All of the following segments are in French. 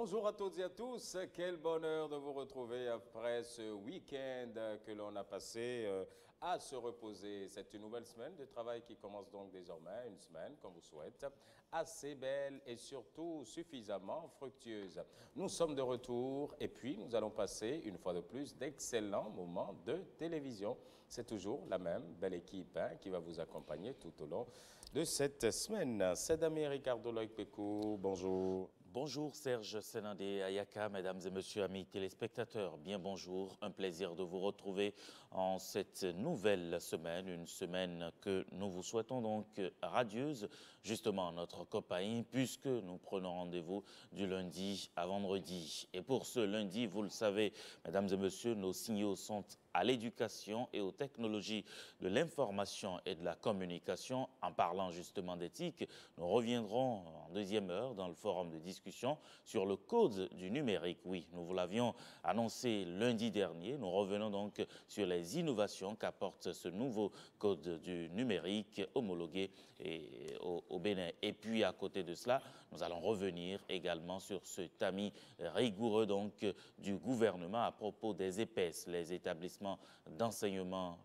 Bonjour à toutes et à tous, quel bonheur de vous retrouver après ce week-end que l'on a passé à se reposer. C'est une nouvelle semaine de travail qui commence donc désormais, une semaine, comme vous souhaite, assez belle et surtout suffisamment fructueuse. Nous sommes de retour et puis nous allons passer une fois de plus d'excellents moments de télévision. C'est toujours la même belle équipe qui va vous accompagner tout au long de cette semaine. C'est Damien Ricardo Loïc-Pécou, bonjour. Bonjour Serge Senandé Ayaka, mesdames et messieurs, amis téléspectateurs, bien bonjour, un plaisir de vous retrouver en cette nouvelle semaine, une semaine que nous vous souhaitons donc radieuse, justement notre copain, puisque nous prenons rendez-vous du lundi à vendredi. Et pour ce lundi, vous le savez, mesdames et messieurs, nos signaux sont à l'éducation et aux technologies de l'information et de la communication. En parlant justement d'éthique, nous reviendrons en deuxième heure dans le forum de discussion sur le code du numérique. Oui, nous vous l'avions annoncé lundi dernier. Nous revenons donc sur les innovations qu'apporte ce nouveau code du numérique homologué au Bénin. Et puis à côté de cela, nous allons revenir également sur ce tamis rigoureux donc du gouvernement à propos des EPS, les établissements d'enseignement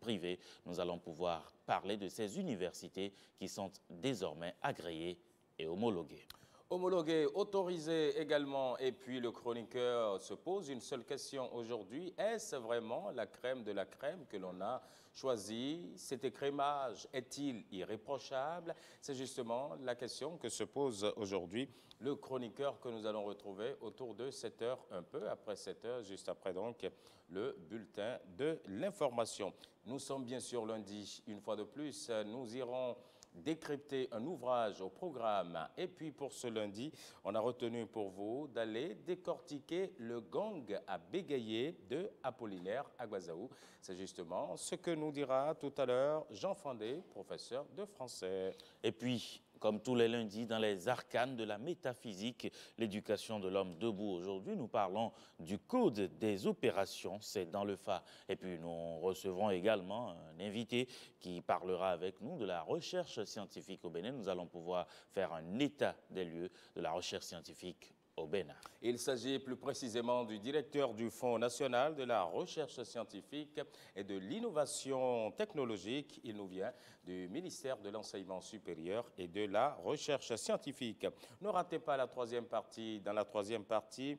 privé. Nous allons pouvoir parler de ces universités qui sont désormais agréées et homologuées. Homologué, autorisé également, et puis le chroniqueur se pose une seule question aujourd'hui. Est-ce vraiment la crème de la crème que l'on a choisie? Cet écrémage est-il irréprochable? C'est justement la question que se pose aujourd'hui le chroniqueur que nous allons retrouver autour de 7 heures, un peu après 7 heures, juste après donc le bulletin de l'information. Nous sommes bien sûr lundi, une fois de plus, nous irons décrypter un ouvrage au programme. Et puis pour ce lundi, on a retenu pour vous d'aller décortiquer le gang à bégayer de Apollinaire Agbazaou. C'est justement ce que nous dira tout à l'heure Jean Fandé, professeur de français. Et puis, comme tous les lundis, dans les arcanes de la métaphysique, l'éducation de l'homme debout. Aujourd'hui, nous parlons du code des opérations, c'est dans le phare. Et puis, nous recevrons également un invité qui parlera avec nous de la recherche scientifique au Bénin. Nous allons pouvoir faire un état des lieux de la recherche scientifique au Bénin. Il s'agit plus précisément du directeur du Fonds national de la recherche scientifique et de l'innovation technologique. Il nous vient du ministère de l'Enseignement supérieur et de la recherche scientifique. Ne ratez pas la troisième partie. Dans la troisième partie,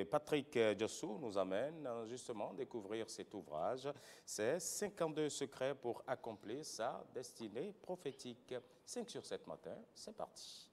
Patrick Diossou nous amène justement découvrir cet ouvrage. C'est 52 secrets pour accomplir sa destinée prophétique. 5 sur 7 matin, c'est parti.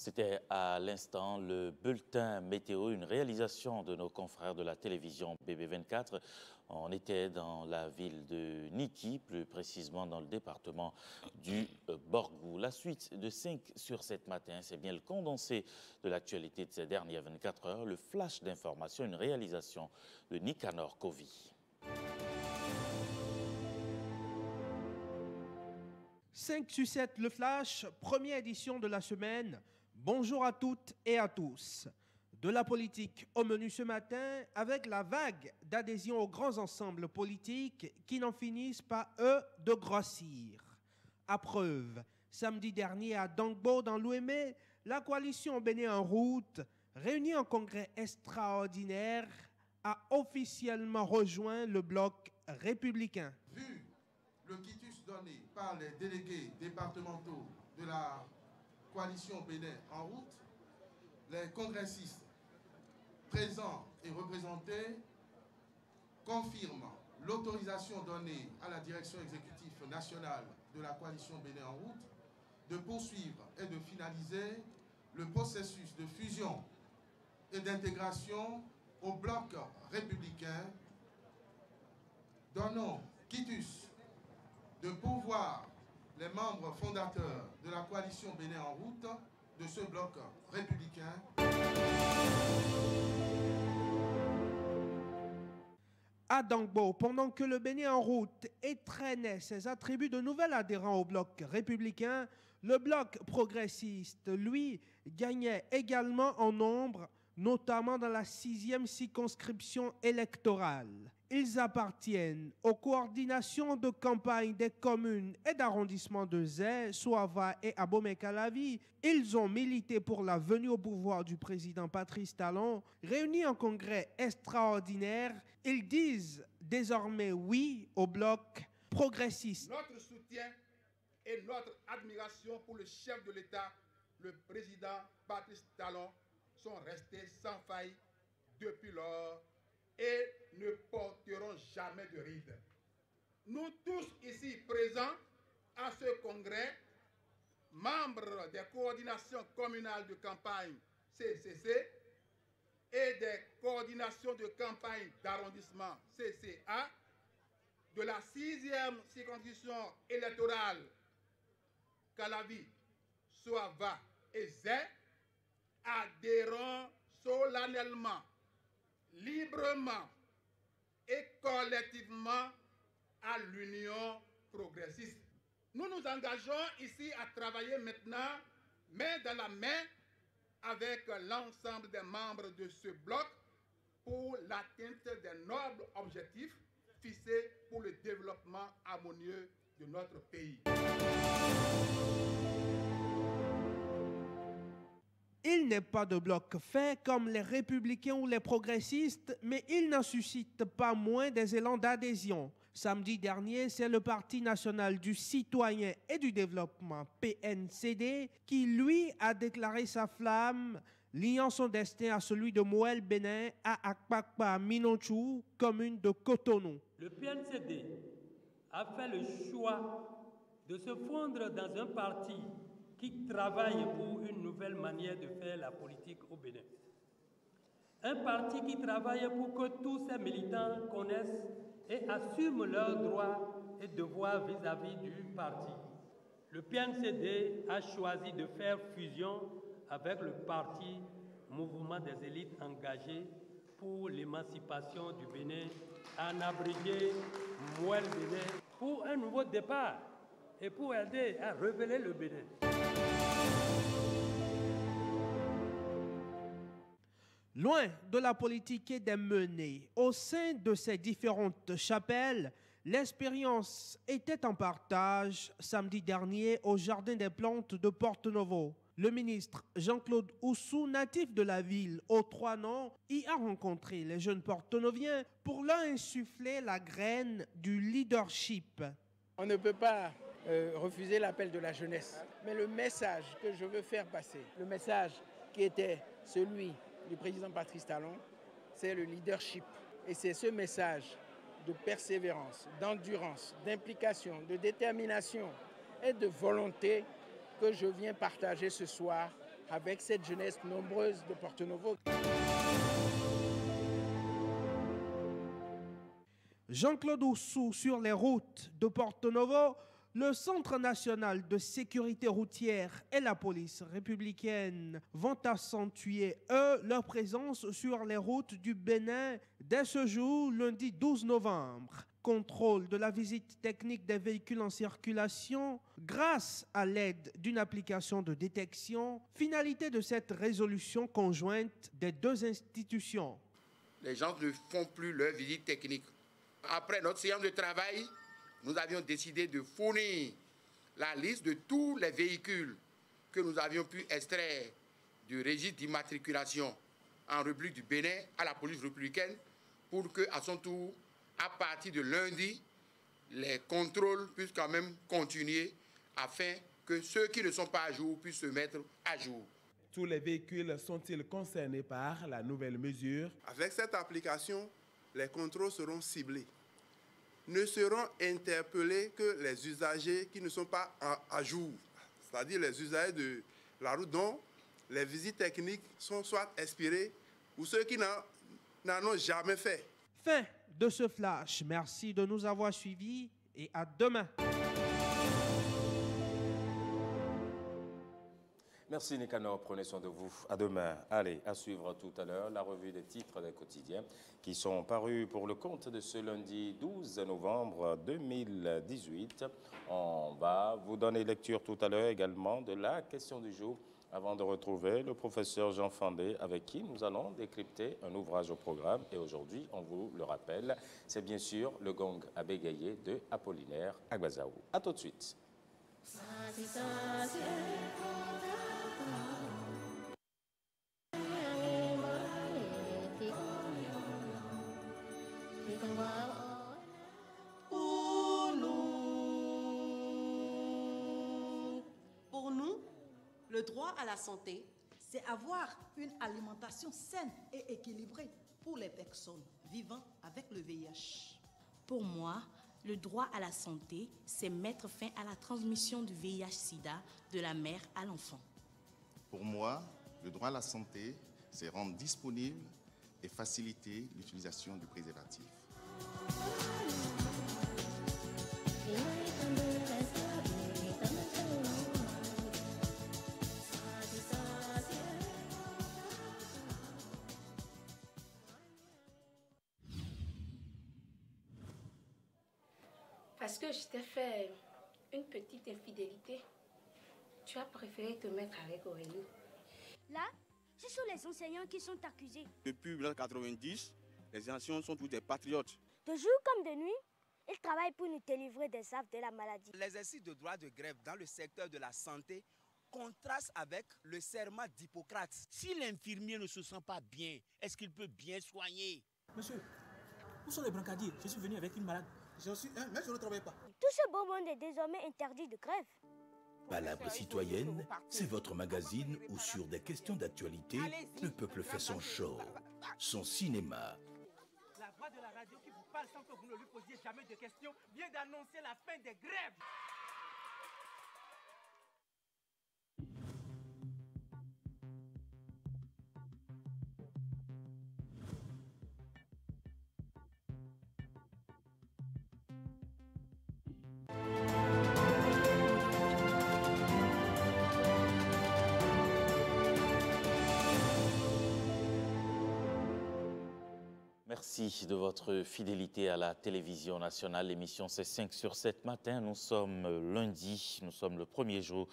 C'était à l'instant le bulletin météo, une réalisation de nos confrères de la télévision BB24. On était dans la ville de Niki, plus précisément dans le département du Borgou. La suite de 5 sur 7 matin, c'est bien le condensé de l'actualité de ces dernières 24 heures, le flash d'information, une réalisation de Nicanor Kovi. 5 sur 7, le flash, première édition de la semaine. Bonjour à toutes et à tous. De la politique au menu ce matin, avec la vague d'adhésion aux grands ensembles politiques qui n'en finissent pas, eux, de grossir. À preuve, samedi dernier à Dangbo, dans l'Ouémé, la coalition Bénin en route, réunie en congrès extraordinaire, a officiellement rejoint le bloc républicain. Vu le quitus donné par les délégués départementaux de la coalition Bénin en route, les congressistes présents et représentés confirment l'autorisation donnée à la direction exécutive nationale de la coalition Bénin en route de poursuivre et de finaliser le processus de fusion et d'intégration au bloc républicain, donnant quitus de pourvoir les membres fondateurs de la coalition Bénin en route de ce bloc républicain. À Dangbo, pendant que le Bénin en route étreignait ses attributs de nouvel adhérent au bloc républicain, le bloc progressiste, lui, gagnait également en nombre, notamment dans la 6e circonscription électorale. Ils appartiennent aux coordinations de campagne des communes et d'arrondissements de Zé, Souava et Abomey-Calavi. Ils ont milité pour la venue au pouvoir du président Patrice Talon. Réunis en congrès extraordinaire, ils disent désormais oui au bloc progressiste. Notre soutien et notre admiration pour le chef de l'État, le président Patrice Talon, sont restés sans faille depuis lors et ne porteront jamais de rides. Nous tous ici présents à ce congrès, membres des coordinations communales de campagne CCC et des coordinations de campagne d'arrondissement CCA, de la 6e circonscription électorale Calavi, Souava et Zé, adhérons solennellement, librement et collectivement à l'Union progressiste. Nous nous engageons ici à travailler maintenant, main dans la main, avec l'ensemble des membres de ce bloc pour l'atteinte des nobles objectifs fixés pour le développement harmonieux de notre pays. Il n'est pas de bloc fait comme les républicains ou les progressistes, mais il n'en suscite pas moins des élans d'adhésion. Samedi dernier, c'est le Parti national du citoyen et du développement, PNCD, qui lui a déclaré sa flamme, liant son destin à celui de Moël Bénin à Akpakpa Minonchou, commune de Cotonou. Le PNCD a fait le choix de se fondre dans un parti qui travaille pour une nouvelle manière de faire la politique au Bénin. Un parti qui travaille pour que tous ses militants connaissent et assument leurs droits et devoirs vis-à-vis du parti. Le PNCD a choisi de faire fusion avec le parti Mouvement des élites engagées pour l'émancipation du Bénin, en abrégé Moël Bénin, pour un nouveau départ et pour aider à révéler le Bénin. Loin de la politique et des menées, au sein de ces différentes chapelles, l'expérience était en partage samedi dernier au Jardin des Plantes de Porto-Novo. Le ministre Jean-Claude Oussou, natif de la ville aux 3 noms, y a rencontré les jeunes porto-noviens pour leur insuffler la graine du leadership. On ne peut pas refuser l'appel de la jeunesse, mais le message que je veux faire passer, le message qui était celui du président Patrice Talon, c'est le leadership. Et c'est ce message de persévérance, d'endurance, d'implication, de détermination et de volonté que je viens partager ce soir avec cette jeunesse nombreuse de Porto-Novo. Jean-Claude Oussou sur les routes de Porto-Novo, le Centre national de sécurité routière et la police républicaine vont accentuer, leur présence sur les routes du Bénin dès ce jour, lundi 12 novembre. Contrôle de la visite technique des véhicules en circulation grâce à l'aide d'une application de détection. Finalité de cette résolution conjointe des deux institutions. Les gens ne font plus leur visite technique. Après notre séance de travail, nous avions décidé de fournir la liste de tous les véhicules que nous avions pu extraire du registre d'immatriculation en République du Bénin à la police républicaine pour qu'à son tour, à partir de lundi, les contrôles puissent quand même continuer afin que ceux qui ne sont pas à jour puissent se mettre à jour. Tous les véhicules sont-ils concernés par la nouvelle mesure? Avec cette application, les contrôles seront ciblés. Ne seront interpellés que les usagers qui ne sont pas à jour, c'est-à-dire les usagers de la route dont les visites techniques sont soit expirées ou ceux qui n'en ont jamais fait. Fin de ce flash. Merci de nous avoir suivis et à demain. Merci Nicanor, prenez soin de vous. À demain. Allez, à suivre tout à l'heure la revue des titres des quotidiens qui sont parus pour le compte de ce lundi 12 novembre 2018. On va vous donner lecture tout à l'heure également de la question du jour avant de retrouver le professeur Jean Fandé avec qui nous allons décrypter un ouvrage au programme. Et aujourd'hui, on vous le rappelle, c'est bien sûr le gong à bégayer de Apollinaire Agbazaou. À tout de suite. Pour nous, le droit à la santé, c'est avoir une alimentation saine et équilibrée pour les personnes vivant avec le VIH. Pour moi, le droit à la santé, c'est mettre fin à la transmission du VIH-Sida de la mère à l'enfant. Pour moi, le droit à la santé, c'est rendre disponible et faciliter l'utilisation du préservatif. Parce que je t'ai fait une petite infidélité, tu as préféré te mettre avec Aurélie. Là, ce sont les enseignants qui sont accusés. Depuis 1990, les enseignants sont tous des patriotes. De jour comme de nuit, ils travaillent pour nous délivrer des affres de la maladie. L'exercice de droit de grève dans le secteur de la santé contraste avec le serment d'Hippocrate. Si l'infirmier ne se sent pas bien, est-ce qu'il peut bien soigner? Monsieur, où sont les brancadiers? Je suis venu avec une malade. J'en suis un, mais je ne travaille pas. Tout ce beau monde est désormais interdit de grève. Palabre citoyenne, c'est votre magazine où sur des questions d'actualité, le peuple fait son show, son cinéma. La voix de la radio qui vous parle sans que vous ne lui posiez jamais de questions vient d'annoncer la fin des grèves. Merci de votre fidélité à la télévision nationale. L'émission c'est 5 sur 7 matin. Nous sommes lundi, nous sommes le premier jour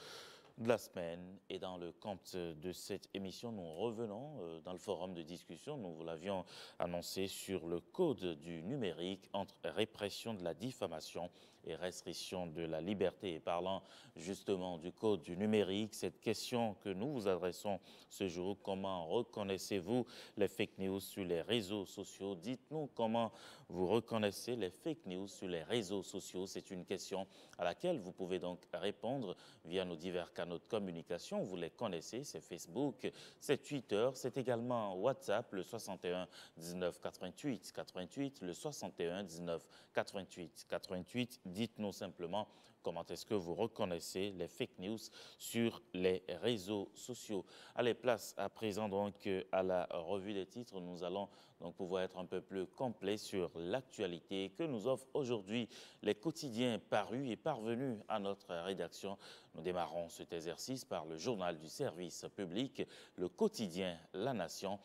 de la semaine. Et dans le compte de cette émission, nous revenons dans le forum de discussion. Nous vous l'avions annoncé sur le code du numérique entre répression de la diffamation et restriction de la liberté. Et parlant justement du code du numérique, cette question que nous vous adressons ce jour, comment reconnaissez-vous les fake news sur les réseaux sociaux? Dites-nous comment vous reconnaissez les fake news sur les réseaux sociaux. C'est une question à laquelle vous pouvez donc répondre via nos divers canaux de communication. Vous les connaissez, c'est Facebook, c'est Twitter, c'est également WhatsApp, le 61 19 88 88, le 61 19 88 88. Dites-nous simplement Comment est-ce que vous reconnaissez les fake news sur les réseaux sociaux? Allez, place à présent donc à la revue des titres. Nous allons donc pouvoir être un peu plus complet sur l'actualité que nous offrent aujourd'hui les quotidiens parus et parvenus à notre rédaction. Nous démarrons cet exercice par le journal du service public, le quotidien La Nation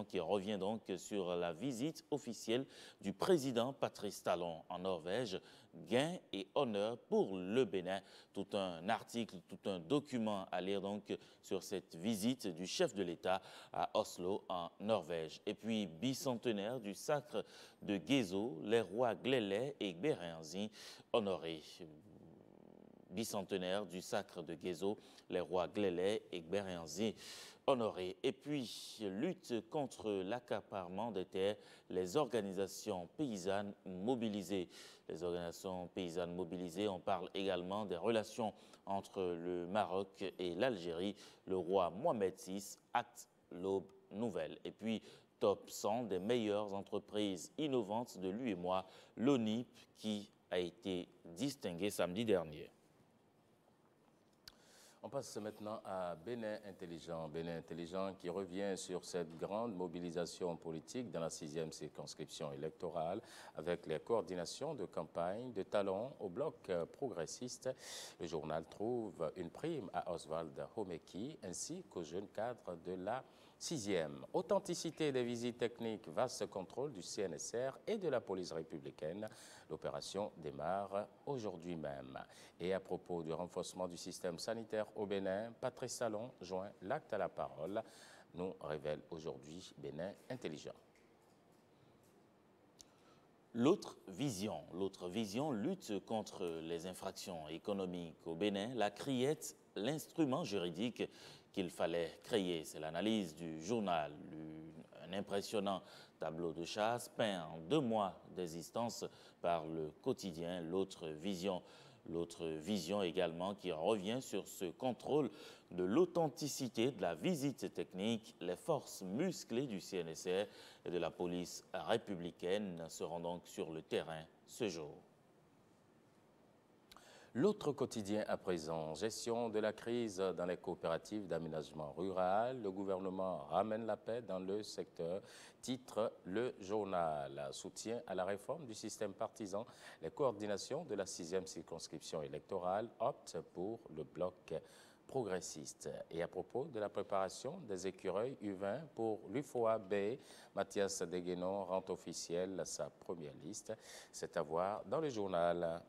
qui revient donc sur la visite officielle du président Patrice Talon en Norvège. Gain et honneur pour le Bénin. Tout un article, tout un document à lire donc sur cette visite du chef de l'État à Oslo en Norvège. Et puis, bicentenaire du sacre de Guézo, les rois Glélé et Béréanzi honorés. Bicentenaire du sacre de Guézo, les rois Glélé et Béréanzi honorés. Et puis, lutte contre l'accaparement des terres, les organisations paysannes mobilisées. Les organisations paysannes mobilisées, on parle également des relations entre le Maroc et l'Algérie. Le roi Mohamed VI acte l'aube nouvelle. Et puis, top 100 des meilleures entreprises innovantes de l'UEMOA, l'ONIP, qui a été distingué samedi dernier. On passe maintenant à Bénin Intelligent. Bénin Intelligent qui revient sur cette grande mobilisation politique dans la 6e circonscription électorale avec les coordinations de campagne de Talon au bloc progressiste. Le journal trouve une prime à Oswald Homeki ainsi qu'aux jeunes cadres de la 6e. Authenticité des visites techniques, vaste contrôle du CNSR et de la police républicaine. L'opération démarre aujourd'hui même. Et à propos du renforcement du système sanitaire au Bénin, Patrice Talon joint l'acte à la parole, nous révèle aujourd'hui Bénin Intelligent. L'autre vision lutte contre les infractions économiques au Bénin. La criette, l'instrument juridique qu'il fallait créer. C'est l'analyse du journal, un impressionnant tableau de chasse peint en 2 mois d'existence par le quotidien L'autre vision également qui revient sur ce contrôle de l'authenticité de la visite technique. Les forces musclées du CNSR et de la police républicaine seront donc sur le terrain ce jour. L'autre quotidien à présent, gestion de la crise dans les coopératives d'aménagement rural. Le gouvernement ramène la paix dans le secteur, titre le journal. Soutien à la réforme du système partisan. Les coordinations de la 6e circonscription électorale optent pour le bloc progressiste. Et à propos de la préparation des écureuils U20 pour l'UFOA B, Mathias Deguenon rend officielle sa première liste. C'est à voir dans le journal.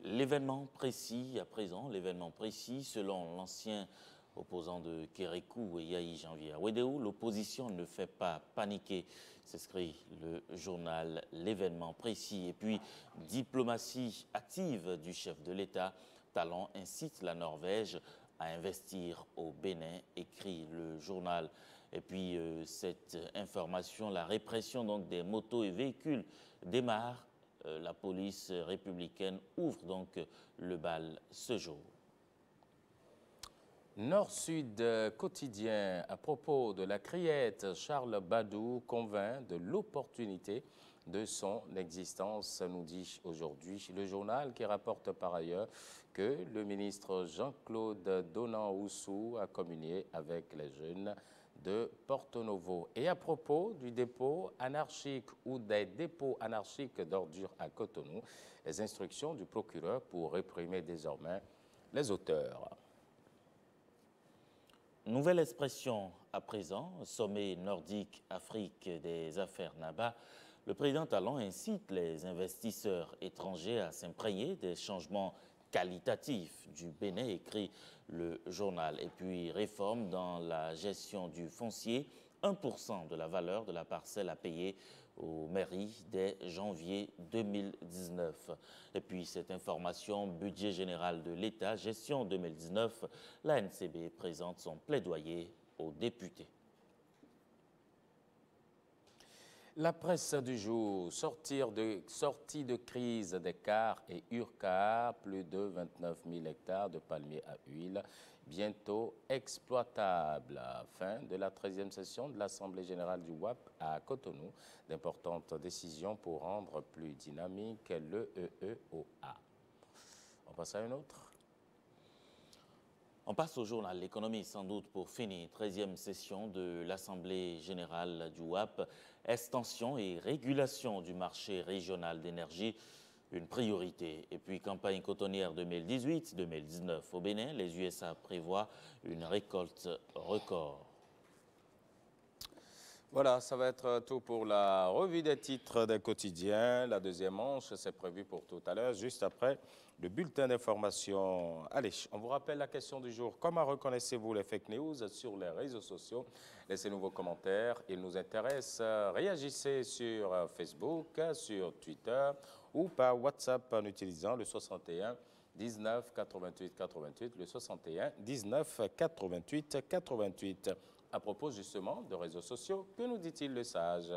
L'événement précis, à présent, selon l'ancien opposant de Kérékou et Yahi Janvier Wedéou, l'opposition ne fait pas paniquer, s'écrit le journal L'événement précis. Et puis, diplomatie active du chef de l'État, Talon incite la Norvège à investir au Bénin, écrit le journal. Et puis, cette information, la répression donc des motos et véhicules démarre. La police républicaine ouvre donc le bal ce jour. Nord-Sud quotidien, à propos de la criette, Charles Badou convainc de l'opportunité de son existence, nous dit aujourd'hui le journal qui rapporte par ailleurs que le ministre Jean-Claude Donan-Oussou a communié avec les jeunes de Porto Novo. Et à propos du dépôt anarchique ou des dépôts anarchiques d'ordures à Cotonou, les instructions du procureur pour réprimer désormais les auteurs. Nouvelle expression à présent, sommet nordique Afrique des affaires NABA. Le président Talon incite les investisseurs étrangers à s'imprégner des changements qualitatif du Bénin, écrit le journal. Et puis, réforme dans la gestion du foncier, 1% de la valeur de la parcelle à payer aux mairies dès janvier 2019. Et puis, cette information, budget général de l'État, gestion 2019, la NCB présente son plaidoyer aux députés. La presse du jour, sortie de crise des CAR et URCAR, plus de 29 000 hectares de palmiers à huile bientôt exploitables. Fin de la 13e session de l'Assemblée générale du WAP à Cotonou. D'importantes décisions pour rendre plus dynamique le EEOA. On passe à une autre. On passe au journal L'économie, sans doute pour finir. 13e session de l'Assemblée générale du WAP. Extension et régulation du marché régional d'énergie, une priorité. Et puis, campagne cotonnière 2018-2019 au Bénin, les USA prévoient une récolte record. Voilà, ça va être tout pour la revue des titres des quotidiens. La deuxième manche, c'est prévu pour tout à l'heure, juste après le bulletin d'information. Allez, on vous rappelle la question du jour. Comment reconnaissez-vous les fake news sur les réseaux sociaux? Laissez-nous vos commentaires, ils nous intéressent. Réagissez sur Facebook, sur Twitter ou par WhatsApp en utilisant le 61 19 88 88, le 61 19 88 88. À propos justement de réseaux sociaux, que nous dit-il le sage?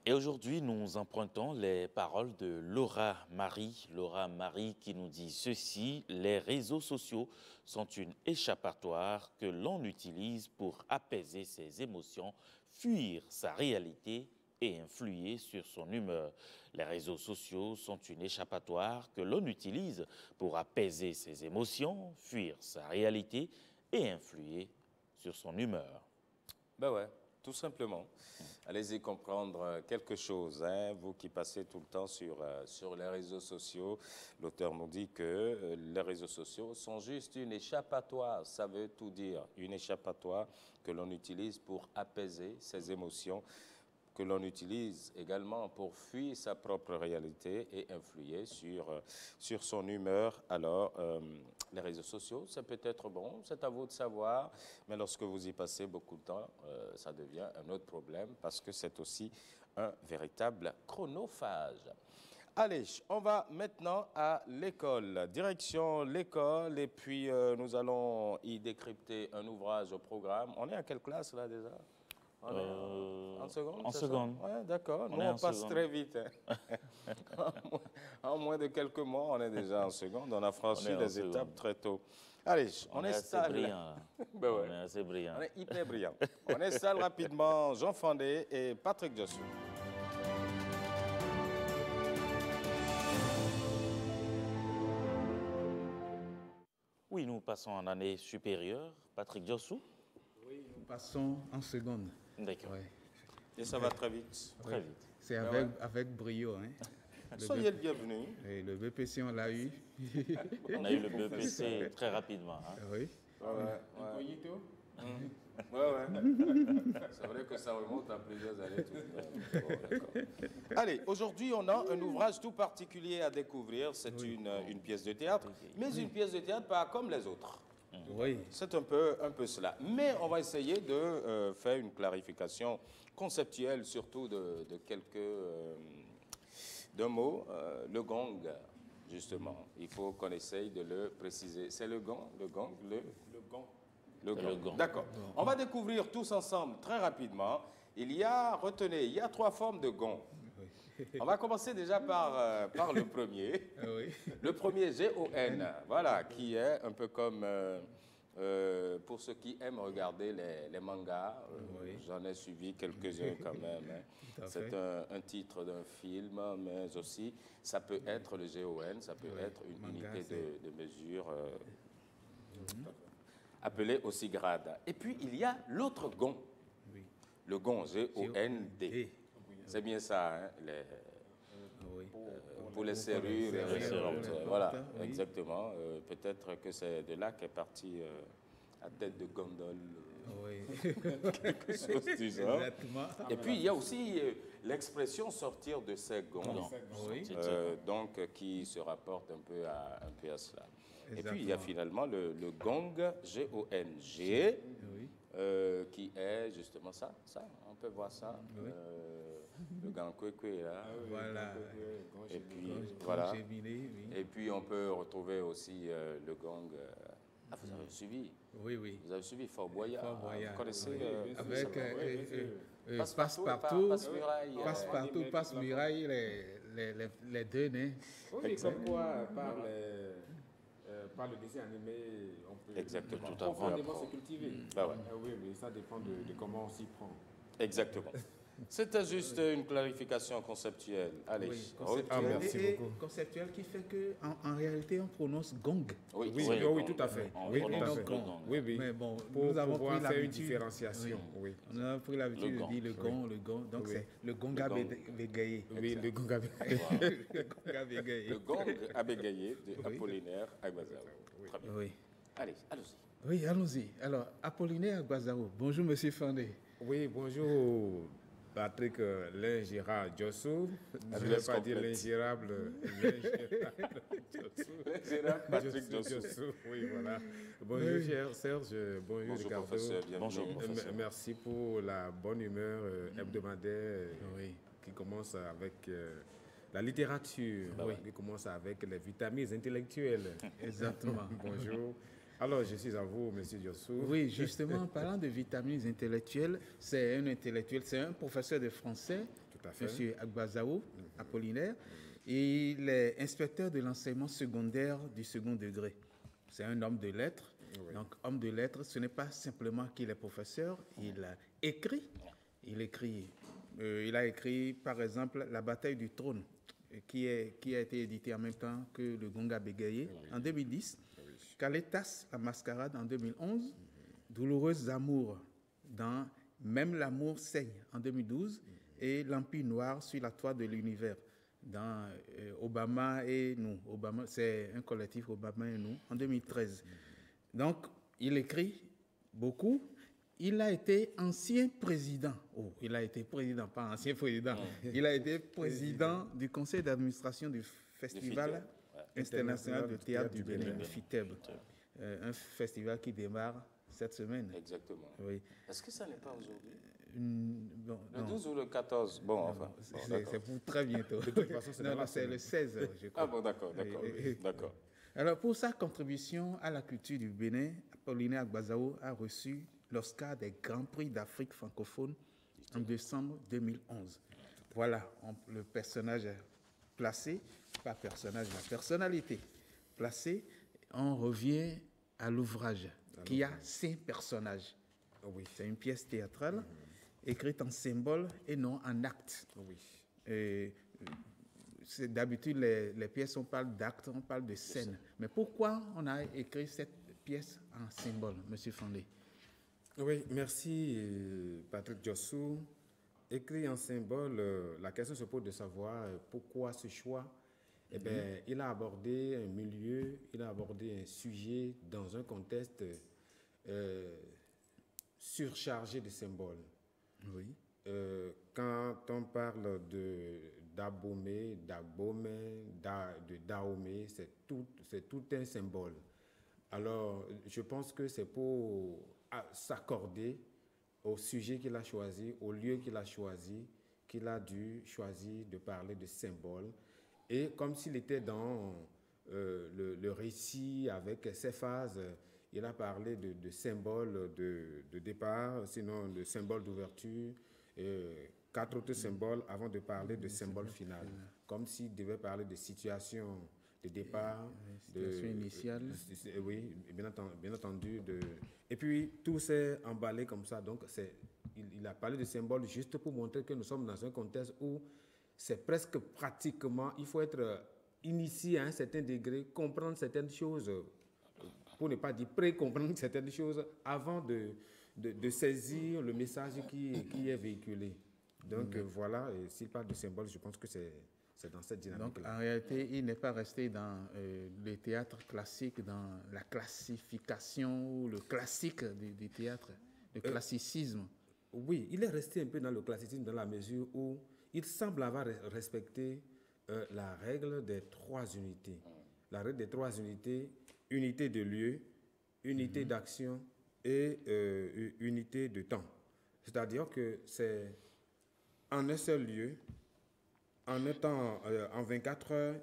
Et aujourd'hui, nous empruntons les paroles de Laura Marie. Laura Marie qui nous dit ceci: les réseaux sociaux sont une échappatoire que l'on utilise pour apaiser ses émotions, fuir sa réalité et influer sur son humeur. Les réseaux sociaux sont une échappatoire que l'on utilise pour apaiser ses émotions, fuir sa réalité et influer sur son humeur. Ben ouais, tout simplement. Allez-y comprendre quelque chose, hein, vous qui passez tout le temps sur les réseaux sociaux. L'auteur nous dit que les réseaux sociaux sont juste une échappatoire, ça veut tout dire, une échappatoire que l'on utilise pour apaiser ses émotions, que l'on utilise également pour fuir sa propre réalité et influer sur son humeur. Alors, les réseaux sociaux, c'est peut-être bon, c'est à vous de savoir, mais lorsque vous y passez beaucoup de temps, ça devient un autre problème parce que c'est aussi un véritable chronophage. Allez, on va maintenant à l'école. Direction l'école, et puis nous allons y décrypter un ouvrage au programme. On est à quelle classe là déjà? En seconde? En seconde. Oui, d'accord. Nous, on passe très vite. Hein. En moins de quelques mois, on est déjà en seconde. On a franchi les étapes très tôt. Allez, on installe. Assez brillant. Ben ouais. On est assez brillant. On est hyper brillant. On installe rapidement Jean Fandé et Patrick Jossou. Oui, nous passons en année supérieure. Patrick Jossou? Oui, nous passons en seconde. D'accord. Ouais. Et ça va très vite. Très vite. C'est avec brio. Hein. Soyez le bienvenu. Et le BPC, on l'a eu. On a eu le BPC très rapidement. Hein. Oui. Incognito. Ouais. C'est vrai que ça remonte à plusieurs années. Bon, allez, aujourd'hui, on a un ouvrage tout particulier à découvrir. C'est une pièce de théâtre, mais une pièce de théâtre pas comme les autres. Oui. C'est un peu cela. Mais on va essayer de faire une clarification conceptuelle, surtout de d'un mot, le gong, justement. Il faut qu'on essaye de le préciser. C'est le gong, le gong. D'accord. On va découvrir tous ensemble, très rapidement. Retenez, il y a 3 formes de gong. On va commencer déjà par le premier. Le premier, G-O-N, voilà, qui est un peu comme, pour ceux qui aiment regarder les mangas, j'en ai suivi quelques-uns quand même. Hein. C'est un titre d'un film, mais aussi, ça peut être le G-O-N, ça peut être une unité de mesure appelée aussi grade. Et puis, il y a l'autre gong, le gong, G-O-N-D. C'est bien ça, hein, pour les serrures. Voilà, exactement. Peut-être que c'est de là qu'est partie la tête de gondole. Quelque chose du genre. Exactement. Et puis, il y a aussi l'expression sortir de ses gonds, donc qui se rapporte un peu à cela. Et puis, il y a finalement le gong, G-O-N-G, qui est justement ça, on peut voir ça. Le gong kwe là. Voilà. Et puis, voilà. Et puis, on peut retrouver aussi le gong. Vous avez suivi? Oui. Vous avez suivi Fort Boyard. Vous connaissez avec Passe-partout, Passe-muraille. Passe-partout, Passe-muraille, les deux nés. Oui, comme quoi, par le dessin animé, on peut profondément se cultiver. Bah ouais. Oui, mais ça dépend de comment on s'y prend. Exactement. C'était juste une clarification conceptuelle. Allez. Oui, conceptuel, merci beaucoup. Conceptuel qui fait qu'en réalité, on prononce gong. Oui, tout à fait. Oui, tout à fait. Oui. Mais bon, pour nous avons pouvoir pris faire une l'habitude. différenciation. Oui. On a pris l'habitude de dire le gong. Donc c'est le gong à bégayer. Oui, le gong à bégayer. Le gong à bégayer de Apollinaire Agbazao. Très bien. Oui. Allez, allons-y. Oui, allons-y. Alors, Apollinaire Agbazao. Bonjour, monsieur Fandé. Oui, bonjour. Patrick l'ingérable Djossou. Je ne vais pas dire l'ingérable Djossou. L'ingérable Patrick Djossou. Oui, voilà. Bonjour, cher Serge. Bonjour, Ricardo. Professeur. Bonjour, professeur. Merci pour la bonne humeur hebdomadaire qui commence avec la littérature, qui commence avec les vitamines intellectuelles. Exactement. Bonjour. Alors, je suis à vous, monsieur Djossou. Oui, justement, en parlant de vitamines intellectuelles, c'est un intellectuel, c'est un professeur de français, monsieur Agbazao, Apollinaire, et il est inspecteur de l'enseignement secondaire du second degré. C'est un homme de lettres. Oui. Donc, homme de lettres, ce n'est pas simplement qu'il est professeur, il a écrit. Il a écrit, par exemple, La bataille du trône, qui a été édité en même temps que Le Gong à bégayer en 2010. Caletas, la mascarade en 2011, Douloureux amours dans Même l'amour saigne en 2012 et L'Empire noir sur la toile de l'univers dans Obama et nous. Obama, c'est un collectif Obama et nous en 2013. Donc, il écrit beaucoup. Il a été ancien président. Oh, il a été président, pas ancien président. Il a été président du conseil d'administration du Festival international de théâtre du Bénin, le FITEB. Un festival qui démarre cette semaine. Exactement. Oui. Est-ce que ça n'est pas aujourd'hui bon, le 12 ou le 14? Bon, enfin. C'est pour très bientôt. De toute façon, c'est le 16, je crois. Ah bon, d'accord. Alors, pour sa contribution à la culture du Bénin, Apollinaire Agbazao a reçu l'Oscar des Grands Prix d'Afrique francophone en décembre 2011. Voilà le personnage placé, pas personnage, la personnalité placée. On revient à l'ouvrage qui a 5 personnages. Oui. C'est une pièce théâtrale écrite en symbole et non en acte. Oui. D'habitude, les pièces, on parle d'acte, on parle de scène. Mais pourquoi on a écrit cette pièce en symbole, M. Fandé? Oui, merci Patrick Djossou. Écrit en symbole, la question se pose de savoir pourquoi ce choix. Eh bien, il a abordé un milieu, il a abordé un sujet dans un contexte surchargé de symboles. Oui. Quand on parle d'Abomey, d'Agbomey, de Dahomey, c'est tout un symbole. Alors, je pense que c'est pour s'accorder au sujet qu'il a choisi, au lieu qu'il a choisi, qu'il a dû choisir de parler de symboles. Et comme s'il était dans le récit avec ses phases, il a parlé de symboles de départ, sinon de symboles d'ouverture, 4 autres symboles avant de parler de symboles final. Comme s'il devait parler de situation de départ, situation initiale. Oui, bien entendu. Et puis tout s'est emballé comme ça. Donc il a parlé de symboles juste pour montrer que nous sommes dans un contexte où c'est presque pratiquement, il faut être initié à un certain degré, comprendre certaines choses, pour ne pas dire pré-comprendre certaines choses, avant de saisir le message qui est véhiculé. Donc voilà, et s'il parle de symboles, je pense que c'est dans cette dynamique. Donc en réalité, il n'est pas resté dans le théâtre classique, dans la classification ou le classique du théâtre, le classicisme. Oui, il est resté un peu dans le classicisme dans la mesure où il semble avoir respecté la règle des 3 unités. La règle des 3 unités, unité de lieu, unité d'action et unité de temps. C'est-à-dire que c'est en un seul lieu, en un temps, en 24 heures,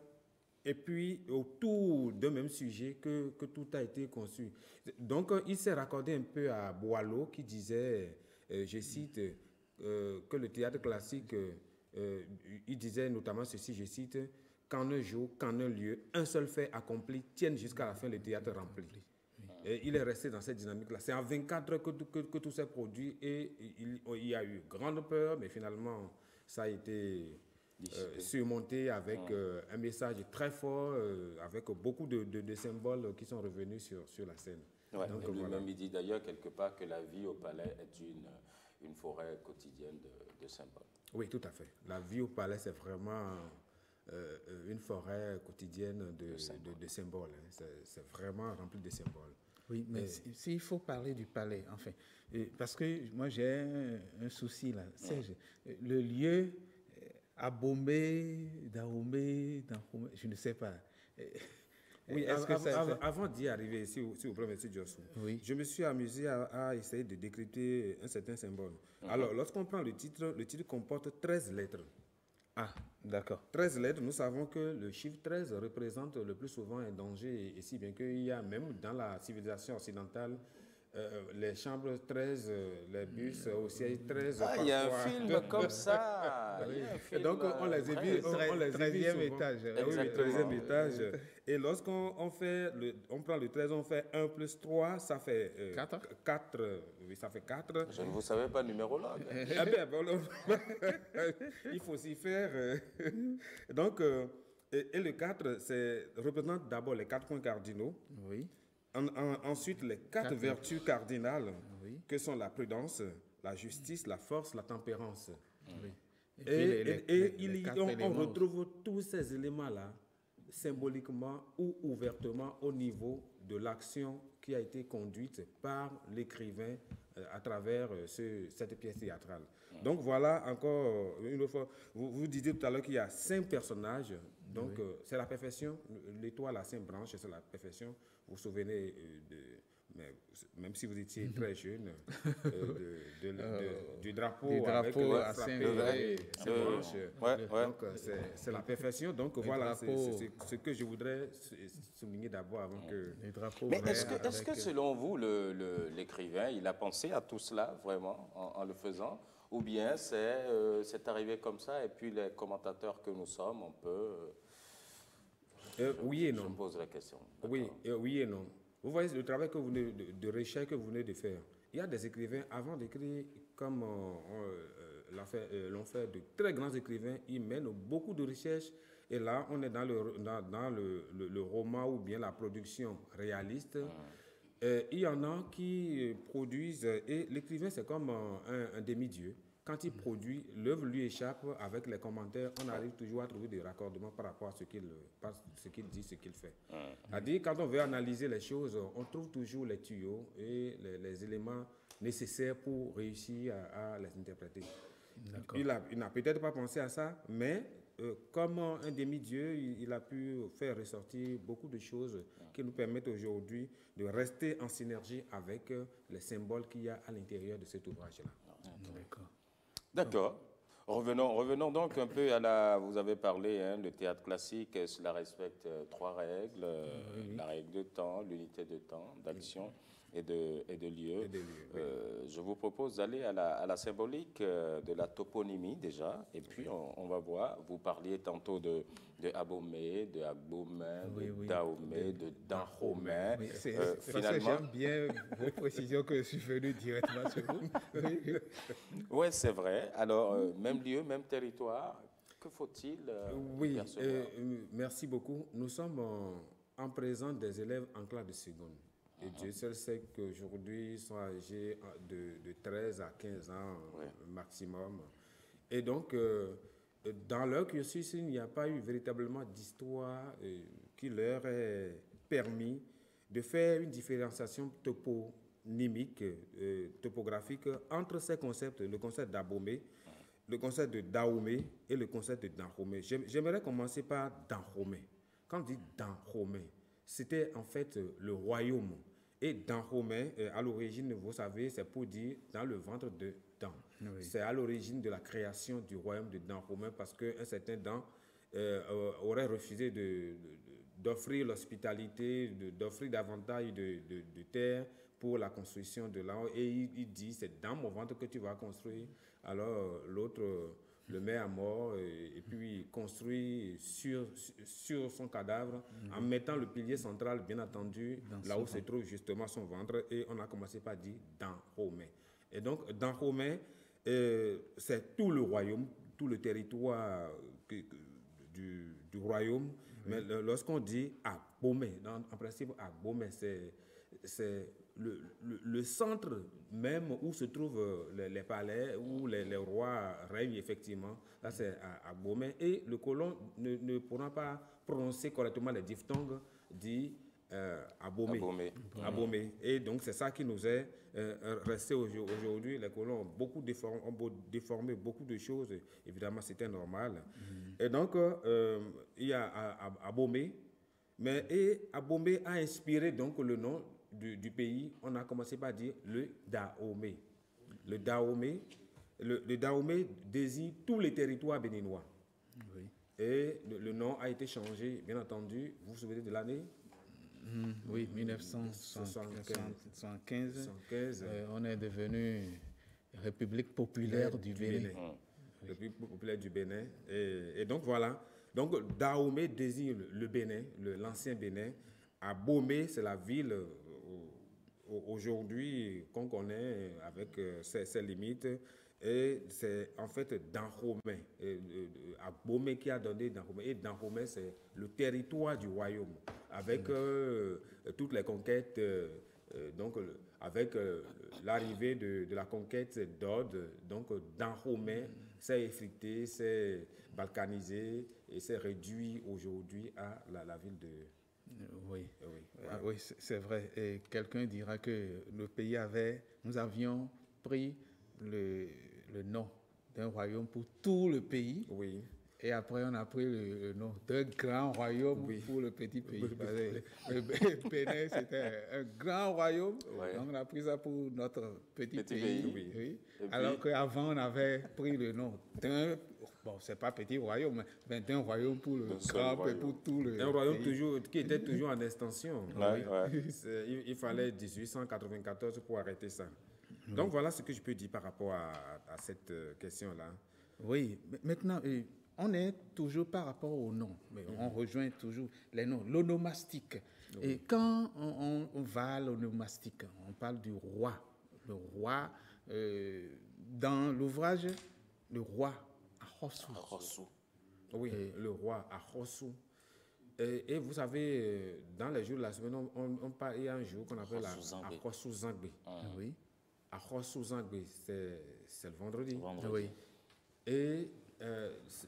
et puis autour d'un même sujet que tout a été conçu. Donc, il s'est raccordé un peu à Boileau qui disait, je cite, que le théâtre classique, il disait notamment ceci, je cite, « Qu'en un jour, qu'en un lieu, un seul fait accompli tienne jusqu'à la fin le théâtre rempli ». Et il est resté dans cette dynamique-là. C'est en 24 heures que tout s'est produit et il y a eu grande peur, mais finalement, ça a été surmonté avec un message très fort, avec beaucoup de symboles qui sont revenus sur la scène. Ouais, donc, lui-même, il dit d'ailleurs quelque part que la vie au palais est une forêt quotidienne de symboles. Oui, tout à fait. La vie au palais, c'est vraiment une forêt quotidienne de symboles. Hein. C'est vraiment rempli de symboles. Oui, mais s'il faut parler du palais, enfin, parce que moi j'ai un souci là. Le lieu Abomey, Dahomey, je ne sais pas. Oui, avant d'y arriver, si vous plaît, M. Jossou, je me suis amusé à essayer de décrypter un certain symbole. Alors, lorsqu'on prend le titre comporte 13 lettres. Ah, d'accord. 13 lettres, nous savons que le chiffre 13 représente le plus souvent un danger, et si bien qu'il y a même dans la civilisation occidentale, les chambres 13, les bus au siège 13. Ah, il y a un film comme ça. Oui. Et donc, on les évite. On les 13e étage. Oui, 13e étage. Et lorsqu'on prend le 13, on fait 1 plus 3, ça fait 4. Oui, ça fait 4. Je ne vous savais pas numérologue. Il faut s'y faire. Donc, et le 4, représente d'abord les 4 points cardinaux. Oui. Ensuite, les 4 vertus cardinales, que sont la prudence, la justice, la force, la tempérance. Oui. Et on retrouve tous ces éléments-là symboliquement ou ouvertement au niveau de l'action qui a été conduite par l'écrivain à travers cette pièce théâtrale. Donc voilà encore une fois, vous disiez tout à l'heure qu'il y a 5 personnages, donc c'est la perfection, l'étoile à 5 branches, c'est la perfection. Vous vous souvenez, même si vous étiez très jeune, du drapeau avec à 5 branches. Donc c'est la perfection. Donc voilà, c'est ce que je voudrais souligner d'abord avant que... Les drapeaux. Mais est-ce que selon vous, l'écrivain, il a pensé à tout cela vraiment en le faisant? Ou bien c'est arrivé comme ça et puis les commentateurs que nous sommes, on peut... oui et non. Je me pose la question. Oui et non. Vous voyez le travail que vous venez de recherche que vous venez de faire. Il y a des écrivains, avant d'écrire comme l'ont fait de très grands écrivains, ils mènent beaucoup de recherches. Et là, on est dans le roman ou bien la production réaliste. Il y en a qui produisent, et l'écrivain, c'est comme un demi-dieu. Quand il produit, l'œuvre lui échappe. Avec les commentaires, on arrive toujours à trouver des raccordements par rapport à ce qu'il dit, ce qu'il fait. C'est-à-dire, quand on veut analyser les choses, on trouve toujours les tuyaux et les éléments nécessaires pour réussir à les interpréter. Il n'a peut-être pas pensé à ça, mais comme un demi-dieu, il a pu faire ressortir beaucoup de choses qui nous permettent aujourd'hui de rester en synergie avec les symboles qu'il y a à l'intérieur de cet ouvrage-là. D'accord. Revenons donc un peu vous avez parlé, le théâtre classique, cela respecte 3 règles, la règle de temps, l'unité de temps, d'action et de lieu. Je vous propose d'aller à la symbolique de la toponymie déjà, et puis on va voir, vous parliez tantôt de Abomey, de Agboumé, de Dahomey, de Dahomey. Finalement, j'aime bien vos précisions que je suis venu directement sur vous. Oui, c'est vrai. Alors, même lieu, même territoire, que faut-il percevoir? Merci beaucoup. Nous sommes en présence des élèves en classe de seconde. Et Dieu seul sait qu'aujourd'hui, ils sont âgés de 13 à 15 ans maximum. Et donc, dans leur cursus, il n'y a pas eu véritablement d'histoire qui leur ait permis de faire une différenciation toponymique, topographique entre ces concepts, le concept d'Abomey, le concept de Dahomey et le concept de Dahomey. J'aimerais commencer par Dahomey. Quand on dit Dahomey, c'était en fait le royaume. Et Dahomey, à l'origine, vous savez, c'est pour dire dans le ventre de Dan. C'est à l'origine de la création du royaume de Dahomey parce qu'un certain Dan aurait refusé d'offrir l'hospitalité, d'offrir davantage de terre pour la construction de l'arbre. Et il dit, c'est dans mon ventre que tu vas construire. Alors l'autre le met à mort et puis construit sur son cadavre en mettant le pilier central, bien entendu, là où se trouve justement son ventre. Et on a commencé par dire dans Romain. Et donc, dans Romain, c'est tout le royaume, tout le territoire du royaume. Mais lorsqu'on dit Abomey, en principe, Abomey, c'est le centre même où se trouvent les palais, où les rois règnent effectivement. Là, c'est Abomey. Et le colon ne pourra pas prononcer correctement les diphtongues, dit Abomey. Abomey. Et donc, c'est ça qui nous est resté aujourd'hui. Les colons ont beaucoup déformé beaucoup de choses. Évidemment, c'était normal. Et donc, il y a Abomey. Et Abomey a inspiré donc le nom du pays. On a commencé par dire le Dahomey. Le Dahomey désigne tous les territoires béninois. Oui. Et le nom a été changé, bien entendu. Vous vous souvenez de l'année? Oui, 1975. On est devenu République populaire du Bénin. République populaire du Bénin. Et donc voilà. Donc Dahomey désigne le Bénin, l'ancien Bénin. Abomey, c'est la ville aujourd'hui qu'on connaît avec ses limites. Et c'est en fait Dahomey, Abomey qui a donné Dahomey. Et Dahomey, c'est le territoire du royaume, avec toutes les conquêtes, donc avec l'arrivée de la conquête d'Aude. Donc Dahomey s'est effrité, s'est balkanisé et s'est réduit aujourd'hui à la ville de... Oui, c'est vrai. Et quelqu'un dira que nous avions pris le nom d'un royaume pour tout le pays. Oui. Et après, on a pris le nom d'un grand royaume pour le petit pays. Le Bénin, c'était un grand royaume. Ouais. Donc, on a pris ça pour notre petit pays. Oui. Alors qu'avant, on avait pris le nom d'un... Bon, c'est pas petit royaume, mais d'un royaume pour le grand et pour tout le pays. Un royaume qui était toujours en extension. Il fallait 1894 pour arrêter ça. Donc, voilà ce que je peux dire par rapport à cette question-là. Oui, maintenant, on est toujours par rapport au nom, mais on rejoint toujours les noms, l'onomastique. Oui. Et quand on va à l'onomastique, on parle du roi. Le roi, dans l'ouvrage, le roi Ahosou. Oui, le roi Ahosou. Et vous savez, dans les jours de la semaine, il y a un jour qu'on appelle Ahosou Zangbe. Oui. Ahosou Zangbe, c'est le vendredi. Oui. Et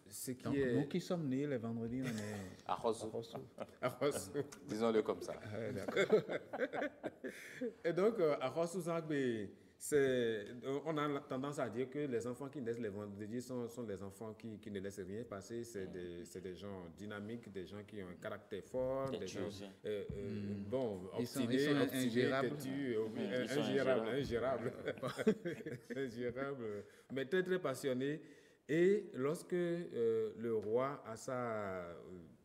ce qui est... Nous qui sommes nés le vendredi, on est... Ahosou. Disons-le comme ça. D'accord. Et donc, Ahosou Zangbe, on a tendance à dire que les enfants qui naissent les vendredis sont des enfants qui ne laissent rien passer. C'est des gens dynamiques, des gens qui ont un caractère fort, des gens obstinés, têtus, ingérables, mais très très passionnés. Et lorsque le roi a sa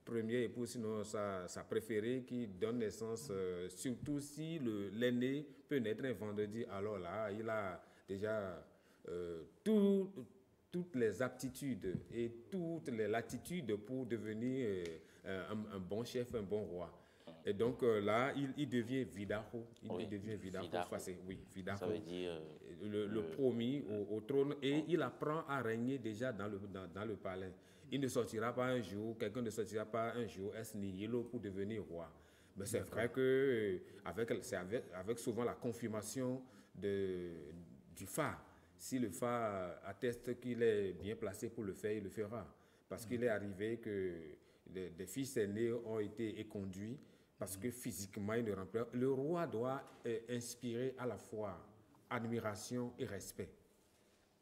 première épouse, sinon sa préférée, qui donne naissance, surtout si l'aîné peut naître un vendredi, alors là, il a déjà toutes les aptitudes et toutes les latitudes pour devenir un bon chef, un bon roi. Et donc là, il devient Vidaho. Il devient Vidaho. Vidaho. Ça veut dire... le promis au trône. Et il apprend à régner déjà dans le palais. Il ne sortira pas un jour, quelqu'un ne sortira pas un jour Esniyelo pour devenir roi. Mais c'est vrai que c'est avec souvent la confirmation du phare. Si le phare atteste qu'il est bien placé pour le faire, il le fera. Parce qu'il est arrivé que des fils aînés ont été éconduits parce que physiquement, il ne remplit. Le roi doit inspirer à la fois admiration et respect.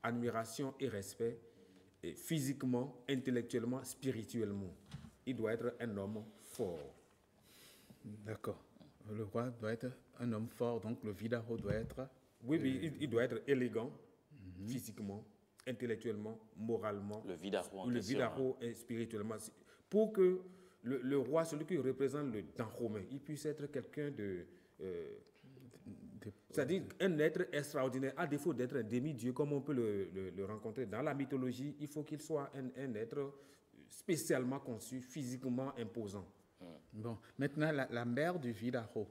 Admiration et respect, et physiquement, intellectuellement, spirituellement. Il doit être un homme fort. D'accord. Le roi doit être un homme fort, donc le Vidaho doit être... Oui, il doit être élégant, physiquement, intellectuellement, moralement. Le Vidaho en Le Vidaho spirituellement. Pour que le roi, celui qui représente le Dahomey, il puisse être quelqu'un de C'est-à-dire un être extraordinaire, à défaut d'être un demi-dieu, comme on peut le rencontrer dans la mythologie, il faut qu'il soit un être spécialement conçu, physiquement imposant. Bon, maintenant, la mère du Vidaro.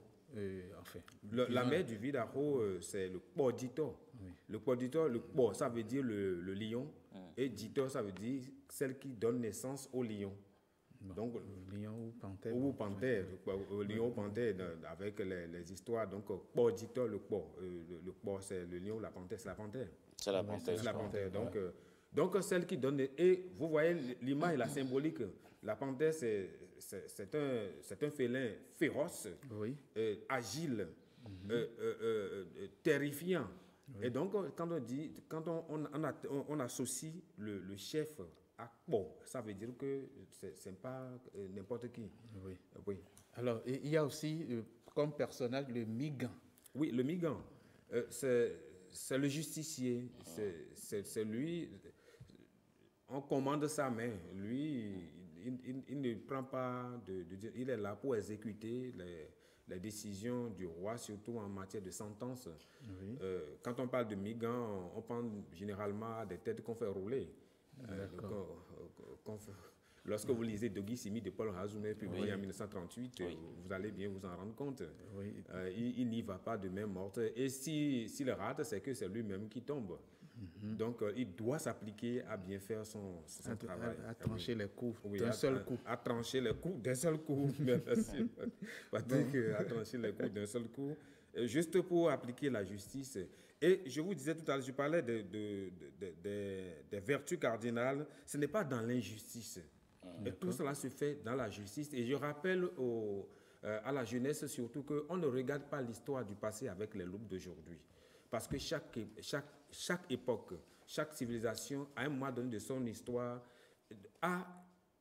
La mère du Vidaro, c'est le Kpodito. Le Kpodito, le Kpo, ça veut dire le lion, et Dito, ça veut dire celle qui donne naissance au lion. Donc, lion ou panthère. Ou panthère, lion ou panthère, avec les histoires. Donc, Kpodito, le Kpo. Le Kpo, c'est le lion, la panthère, c'est la panthère. C'est la panthère. C'est la panthère. Donc, celle qui donne. Et vous voyez l'image, la symbolique. La panthère, c'est un félin féroce, agile, terrifiant. Et donc, quand on associe le chef à Kpo, ça veut dire que c'est pas n'importe qui. Oui. Alors, il y a aussi comme personnage le Migan. Oui, le Migan. C'est le justicier. C'est lui. On commande sa main. Lui, il ne prend pas il est là pour exécuter les décisions du roi, surtout en matière de sentence. Quand on parle de Migan, on pense généralement à des têtes qu'on fait rouler. Lorsque vous lisez Doggy Simi de Paul Razoumet, publié en 1938, vous allez bien vous en rendre compte. Il n'y va pas de main morte. Et s'il rate, c'est que c'est lui-même qui tombe. Donc, il doit s'appliquer à bien faire son travail. À trancher les coups d'un seul coup. À trancher les coups d'un seul coup, bien sûr. Patrick, à trancher les coups d'un seul coup, juste pour appliquer la justice. Et je vous disais tout à l'heure, je parlais des vertus cardinales. Ce n'est pas dans l'injustice. Et tout cela se fait dans la justice. Et je rappelle à la jeunesse surtout qu'on ne regarde pas l'histoire du passé avec les loupes d'aujourd'hui. Parce que chaque époque, chaque civilisation, à un moment donné de son histoire, a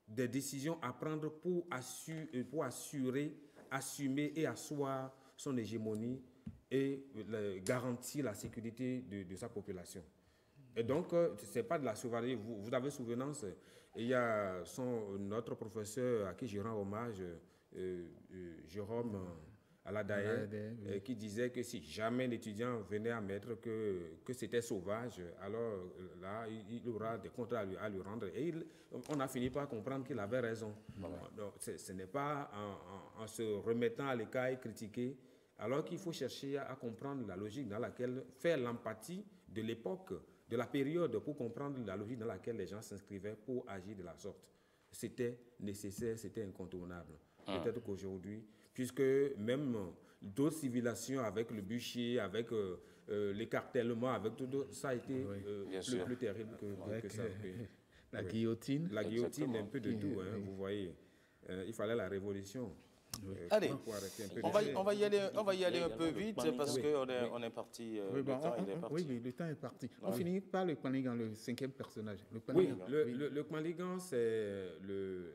des décisions à prendre pour assurer, assumer et asseoir son hégémonie et garantir la sécurité de sa population. Et donc, ce n'est pas de la souveraineté. Vous avez souvenance, il y a notre professeur à qui je rends hommage, Jérôme Aladaye, qui disait que si jamais l'étudiant venait à mettre que c'était sauvage, alors là, il aura des comptes à lui rendre. Et on a fini par comprendre qu'il avait raison. Donc, ce n'est pas en se remettant à l'écart et critiquer, alors qu'il faut chercher à comprendre la logique dans laquelle, faire l'empathie de l'époque, de la période, pour comprendre la logique dans laquelle les gens s'inscrivaient pour agir de la sorte. C'était nécessaire, c'était incontournable. Peut-être qu'aujourd'hui, puisque même d'autres civilisations avec le bûcher, avec l'écartèlement, avec tout ça a été plus terrible que ça. La guillotine. La guillotine, un peu de tout, hein, vous voyez. Il fallait la révolution. Allez, on va y aller un peu vite parce qu'on est parti. Le temps est parti. Oui, le temps est parti. On finit par le Kpaligan, le cinquième personnage. Le Kpaligan, c'est le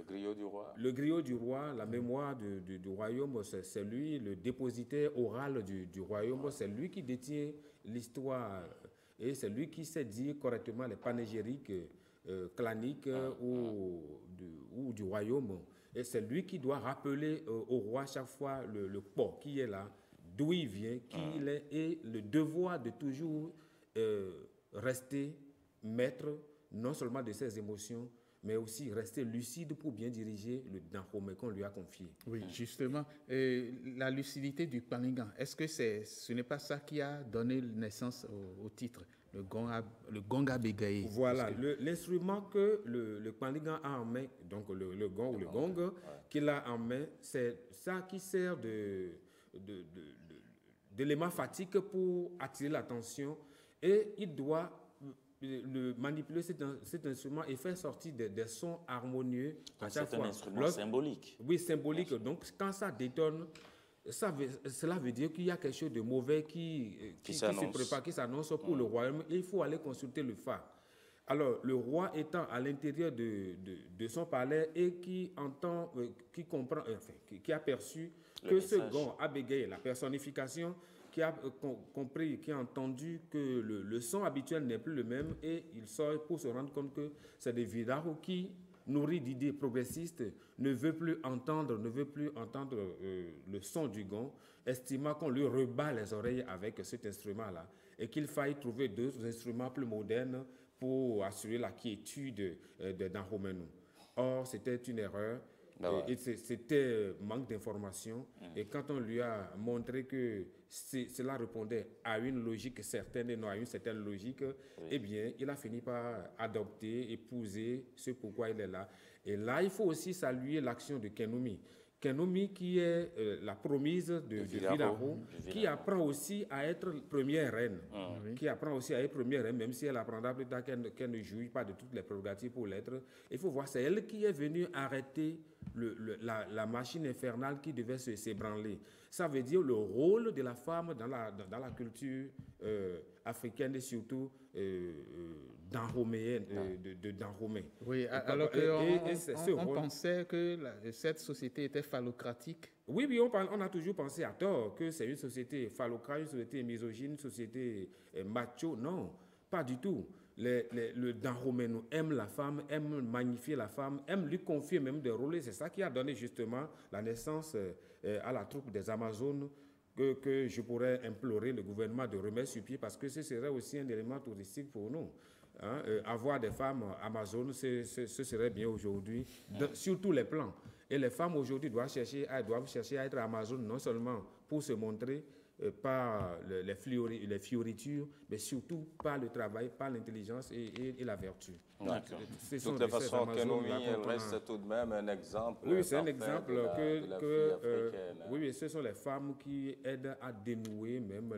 griot du roi. Le griot du roi, la mémoire du royaume, c'est lui, le dépositaire oral du royaume, c'est lui qui détient l'histoire et c'est lui qui sait dire correctement les panégyriques claniques ou du royaume. Et c'est lui qui doit rappeler au roi chaque fois le Kpo qui est là, d'où il vient, qui il est, et le devoir de toujours rester maître non seulement de ses émotions, mais aussi rester lucide pour bien diriger le Dahomey qu'on lui a confié. Oui, justement, la lucidité du Kpaligan, est-ce que ce n'est pas ça qui a donné naissance au titre, le Gonga Bégaye? Voilà, l'instrument que le Kpaligan a en main, donc le gong ou le gong qu'il a en main, c'est ça qui sert d'élément fatigue pour attirer l'attention, et il doit manipuler cet instrument et faire sortir des sons harmonieux à chaque fois. C'est un instrument symbolique. Oui, symbolique. Donc, quand ça détonne, cela veut dire qu'il y a quelque chose de mauvais qui se prépare, qui s'annonce pour le royaume. Il faut aller consulter le phare. Alors, le roi étant à l'intérieur de son palais et qui entend, qui comprend, qui a perçu que ce gong a bégayé, la personnification, qui a compris, qui a entendu que le son habituel n'est plus le même, et il sort pour se rendre compte que c'est des Vidaro qui nourri d'idées progressistes, ne veut plus entendre le son du gong, estimant qu'on lui rebat les oreilles avec cet instrument-là et qu'il faille trouver d'autres instruments plus modernes pour assurer la quiétude de Dahomey. Or, c'était une erreur. C'était manque d'information. Et quand on lui a montré que cela répondait à une logique certaine et non à une certaine logique, eh bien, il a fini par adopter, épouser ce pourquoi il est là. Et là, il faut aussi saluer l'action de Kenomi. Kenomi, qui est la promise de Vilaro, qui apprend aussi à être première reine. Qui apprend aussi à être première reine, même si elle apprendra plus tard qu'elle ne jouit pas de toutes les prérogatives pour l'être. Il faut voir, c'est elle qui est venue arrêter la machine infernale qui devait s'ébranler. Ça veut dire le rôle de la femme dans la culture africaine et surtout dahomeyenne, de Dahomey. Oui, alors qu'on pensait que cette société était phallocratique. Oui, on a toujours pensé à tort que c'est une société phallocrate, une société misogyne, une société macho. Non, pas du tout. Le Dahomey aime la femme, aime magnifier la femme, aime lui confier même des rôles. C'est ça qui a donné justement la naissance à la troupe des Amazones que je pourrais implorer le gouvernement de remettre sur pied parce que ce serait aussi un élément touristique pour nous. Hein, avoir des femmes Amazones, ce serait bien aujourd'hui, sur tous les plans. Et les femmes aujourd'hui doivent chercher à être Amazones non seulement pour se montrer par les fioritures, mais surtout par le travail, par l'intelligence et la vertu. De toute façon, Kenomi, elle reste tout de même un exemple. Oui, c'est un exemple oui, ce sont les femmes qui aident à dénouer même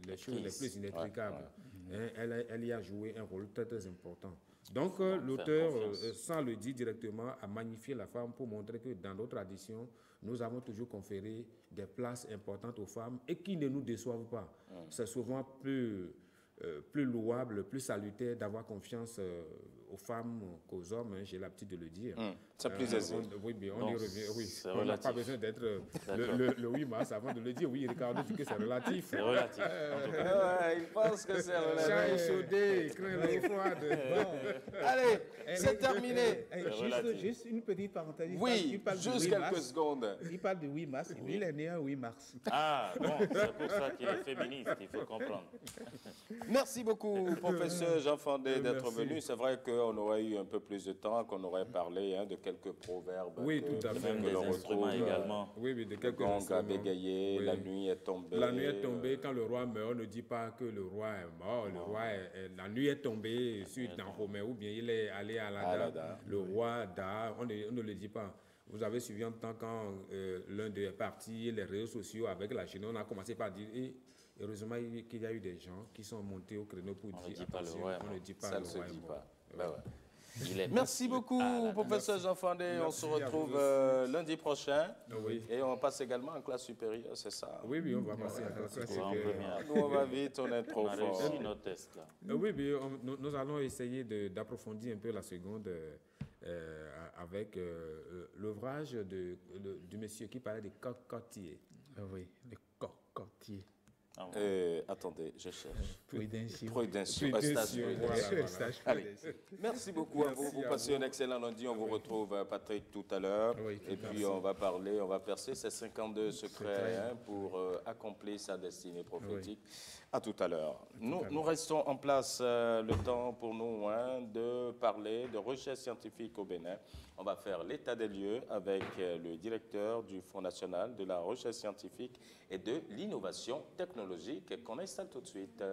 les choses les plus inextricables. Elle y a joué un rôle très, très important. Donc, l'auteur, sans le dire directement, a magnifié la femme pour montrer que dans nos traditions, nous avons toujours conféré des places importantes aux femmes et qui ne nous déçoivent pas. C'est souvent plus louable, plus salutaire d'avoir confiance aux femmes qu'aux hommes, j'ai l'habitude de le dire. C'est plus aisé. Oui, bien, on y revient. Oui. On n'a pas besoin d'être le 8 mars avant de le dire. Oui, Ricardo dit que c'est relatif. C'est relatif. Il pense que c'est relatif. Chat échaudé, craint l'eau froide. Allez, c'est terminé. Juste une petite parenthèse. Oui, juste quelques secondes. Il parle de 8 mars. Lui, il est né un 8 mars. Ah, bon, c'est pour ça qu'il est féministe, il faut comprendre. Merci beaucoup, professeur Jean Fandé, d'être venu. C'est vrai qu'on aurait eu un peu plus de temps, qu'on aurait parlé de quelques proverbes. Oui, tout à fait. Même des instruments également. Oui, de quelques instruments. À bégayer, la nuit est tombée. La nuit est tombée. Quand le roi meurt, on ne dit pas que le roi est mort. Le roi la nuit est tombée sur Dahomey, ou bien il est allé à Lada. Le roi Da, on ne le dit pas. Vous avez suivi en temps quand l'un des partis, les réseaux sociaux avec la Chine, on a commencé par dire... Heureusement qu'il y a eu des gens qui sont montés au créneau pour dire attention, on ne dit pas le roi est mort. Merci beaucoup, professeur Jean Fandé. On se retrouve lundi prochain. Et on passe également en classe supérieure, c'est ça? Oui, on va passer en classe supérieure. Nous, on va vite, on est trop fort. On a réussi nos tests, là. Oui, nous allons essayer d'approfondir un peu la seconde avec l'ouvrage du monsieur qui parlait des cocotiers. Oui, les cocotiers. Attendez, je cherche. Prudentieux. Allez, merci beaucoup à vous. Vous passez un excellent lundi. On vous retrouve, Patrick, tout à l'heure. Et puis, on va percer ces 52 secrets pour accomplir sa destinée prophétique. À tout à l'heure. Nous restons en place le temps pour nous de parler de recherche scientifique au Bénin. On va faire l'état des lieux avec le directeur du Fonds national de la recherche scientifique et de l'innovation technologique qu'on installe tout de suite.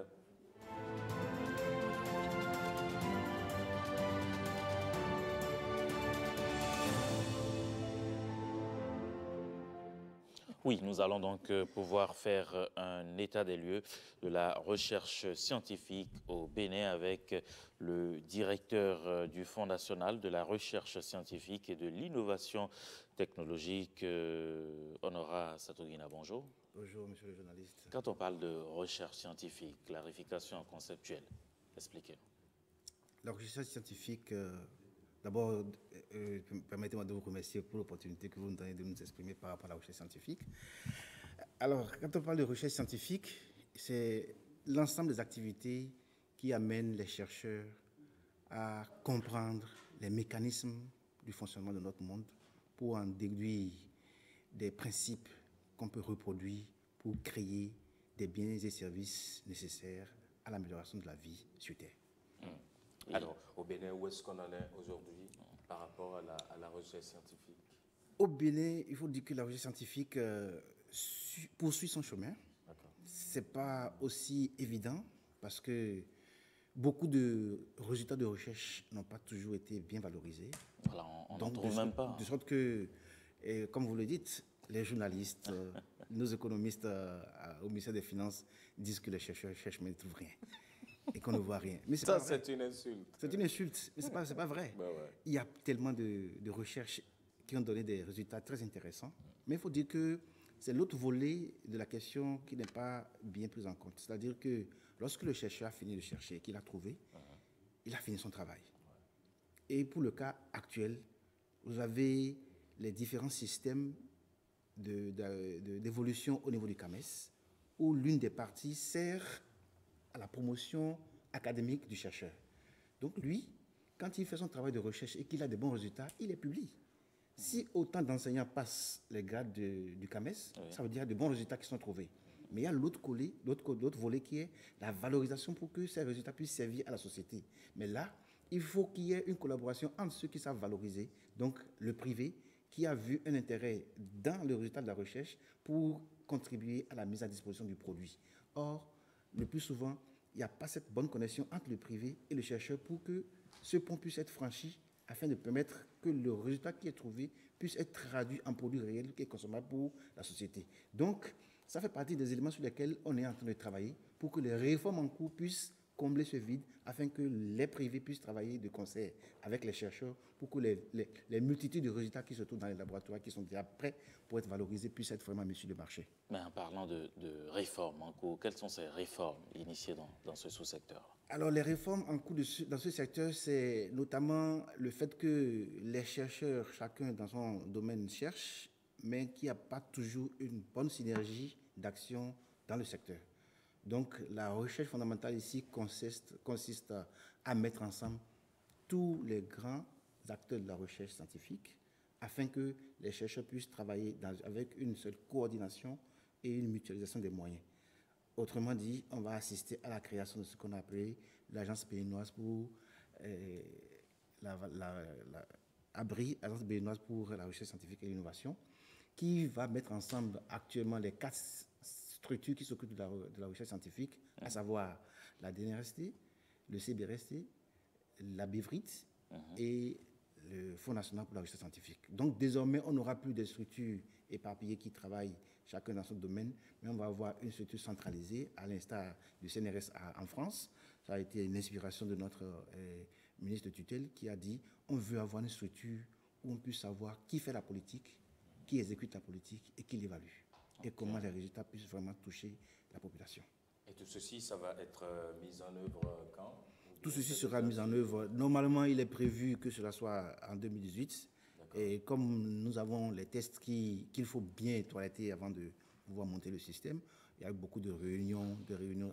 Oui, nous allons donc pouvoir faire un état des lieux de la recherche scientifique au Bénin avec le directeur du Fonds national de la recherche scientifique et de l'innovation technologique, Honora Satoguina. Bonjour. Bonjour, monsieur le journaliste. Quand on parle de recherche scientifique, clarification conceptuelle, expliquez-nous. La recherche scientifique, d'abord, permettez-moi de vous remercier pour l'opportunité que vous nous donnez de nous exprimer par rapport à la recherche scientifique. Alors, quand on parle de recherche scientifique, c'est l'ensemble des activités qui amènent les chercheurs à comprendre les mécanismes du fonctionnement de notre monde pour en déduire des principes qu'on peut reproduire pour créer des biens et services nécessaires à l'amélioration de la vie sur Terre. Alors, au Bénin, où est-ce qu'on en est aujourd'hui par rapport à la recherche scientifique? Au Bénin, il faut dire que la recherche scientifique poursuit son chemin. Ce n'est pas aussi évident parce que beaucoup de résultats de recherche n'ont pas toujours été bien valorisés. Voilà, on n'en trouve même pas. De sorte que, comme vous le dites, les journalistes, nos économistes au ministère des Finances disent que les chercheurs cherchent mais ne trouvent rien et qu'on ne voit rien. Mais ça, c'est une insulte. C'est une insulte, mais ce n'est pas vrai. Ben ouais. Il y a tellement de recherches qui ont donné des résultats très intéressants, mais il faut dire que c'est l'autre volet de la question qui n'est pas bien pris en compte. C'est-à-dire que lorsque le chercheur a fini de chercher et qu'il a trouvé, il a fini son travail. Et pour le cas actuel, vous avez les différents systèmes d'évolution au niveau du CAMES, où l'une des parties sert à la promotion académique du chercheur. Donc lui, quand il fait son travail de recherche et qu'il a de bons résultats, il les publie. Si autant d'enseignants passent les grades du CAMES, ça veut dire de bons résultats qui sont trouvés. Mais il y a l'autre volet qui est la valorisation pour que ces résultats puissent servir à la société. Mais là, il faut qu'il y ait une collaboration entre ceux qui savent valoriser, donc le privé, qui a vu un intérêt dans le résultat de la recherche pour contribuer à la mise à disposition du produit. Or, le plus souvent, il n'y a pas cette bonne connexion entre le privé et le chercheur pour que ce pont puisse être franchi afin de permettre que le résultat qui est trouvé puisse être traduit en produit réel qui est consommable pour la société. Donc, ça fait partie des éléments sur lesquels on est en train de travailler pour que les réformes en cours puissent combler ce vide afin que les privés puissent travailler de concert avec les chercheurs pour que les multitudes de résultats qui se trouvent dans les laboratoires, qui sont déjà prêts pour être valorisés, puissent être vraiment mis sur le marché. Mais en parlant de réformes en cours, quelles sont ces réformes initiées dans ce sous-secteur? Alors, les réformes en cours dans ce secteur, c'est notamment le fait que les chercheurs, chacun dans son domaine, cherchent, mais qu'il n'y a pas toujours une bonne synergie d'action dans le secteur. Donc, la recherche fondamentale ici consiste à mettre ensemble tous les grands acteurs de la recherche scientifique afin que les chercheurs puissent travailler avec une seule coordination et une mutualisation des moyens. Autrement dit, on va assister à la création de ce qu'on a appelé l'Agence béninoise pour l'Agence béninoise pour la recherche scientifique et l'innovation, qui va mettre ensemble actuellement les 4 structures qui s'occupent de la recherche scientifique, à savoir la DNRST, le CBRST, la BIVRIT et le Fonds national pour la recherche scientifique. Donc désormais, on n'aura plus de structures éparpillées qui travaillent chacun dans son domaine, mais on va avoir une structure centralisée, à l'instar du CNRS en France. Ça a été une inspiration de notre ministre de tutelle qui a dit on veut avoir une structure où on puisse savoir qui fait la politique, qui exécute la politique et qui l'évalue. Et comment les résultats puissent vraiment toucher la population. Et tout ceci, ça va être mis en œuvre quand? Tout ceci sera mis en œuvre. Normalement, il est prévu que cela soit en 2018. Et comme nous avons les tests qu'il faut bien toiletter avant de pouvoir monter le système, il y a eu beaucoup de réunions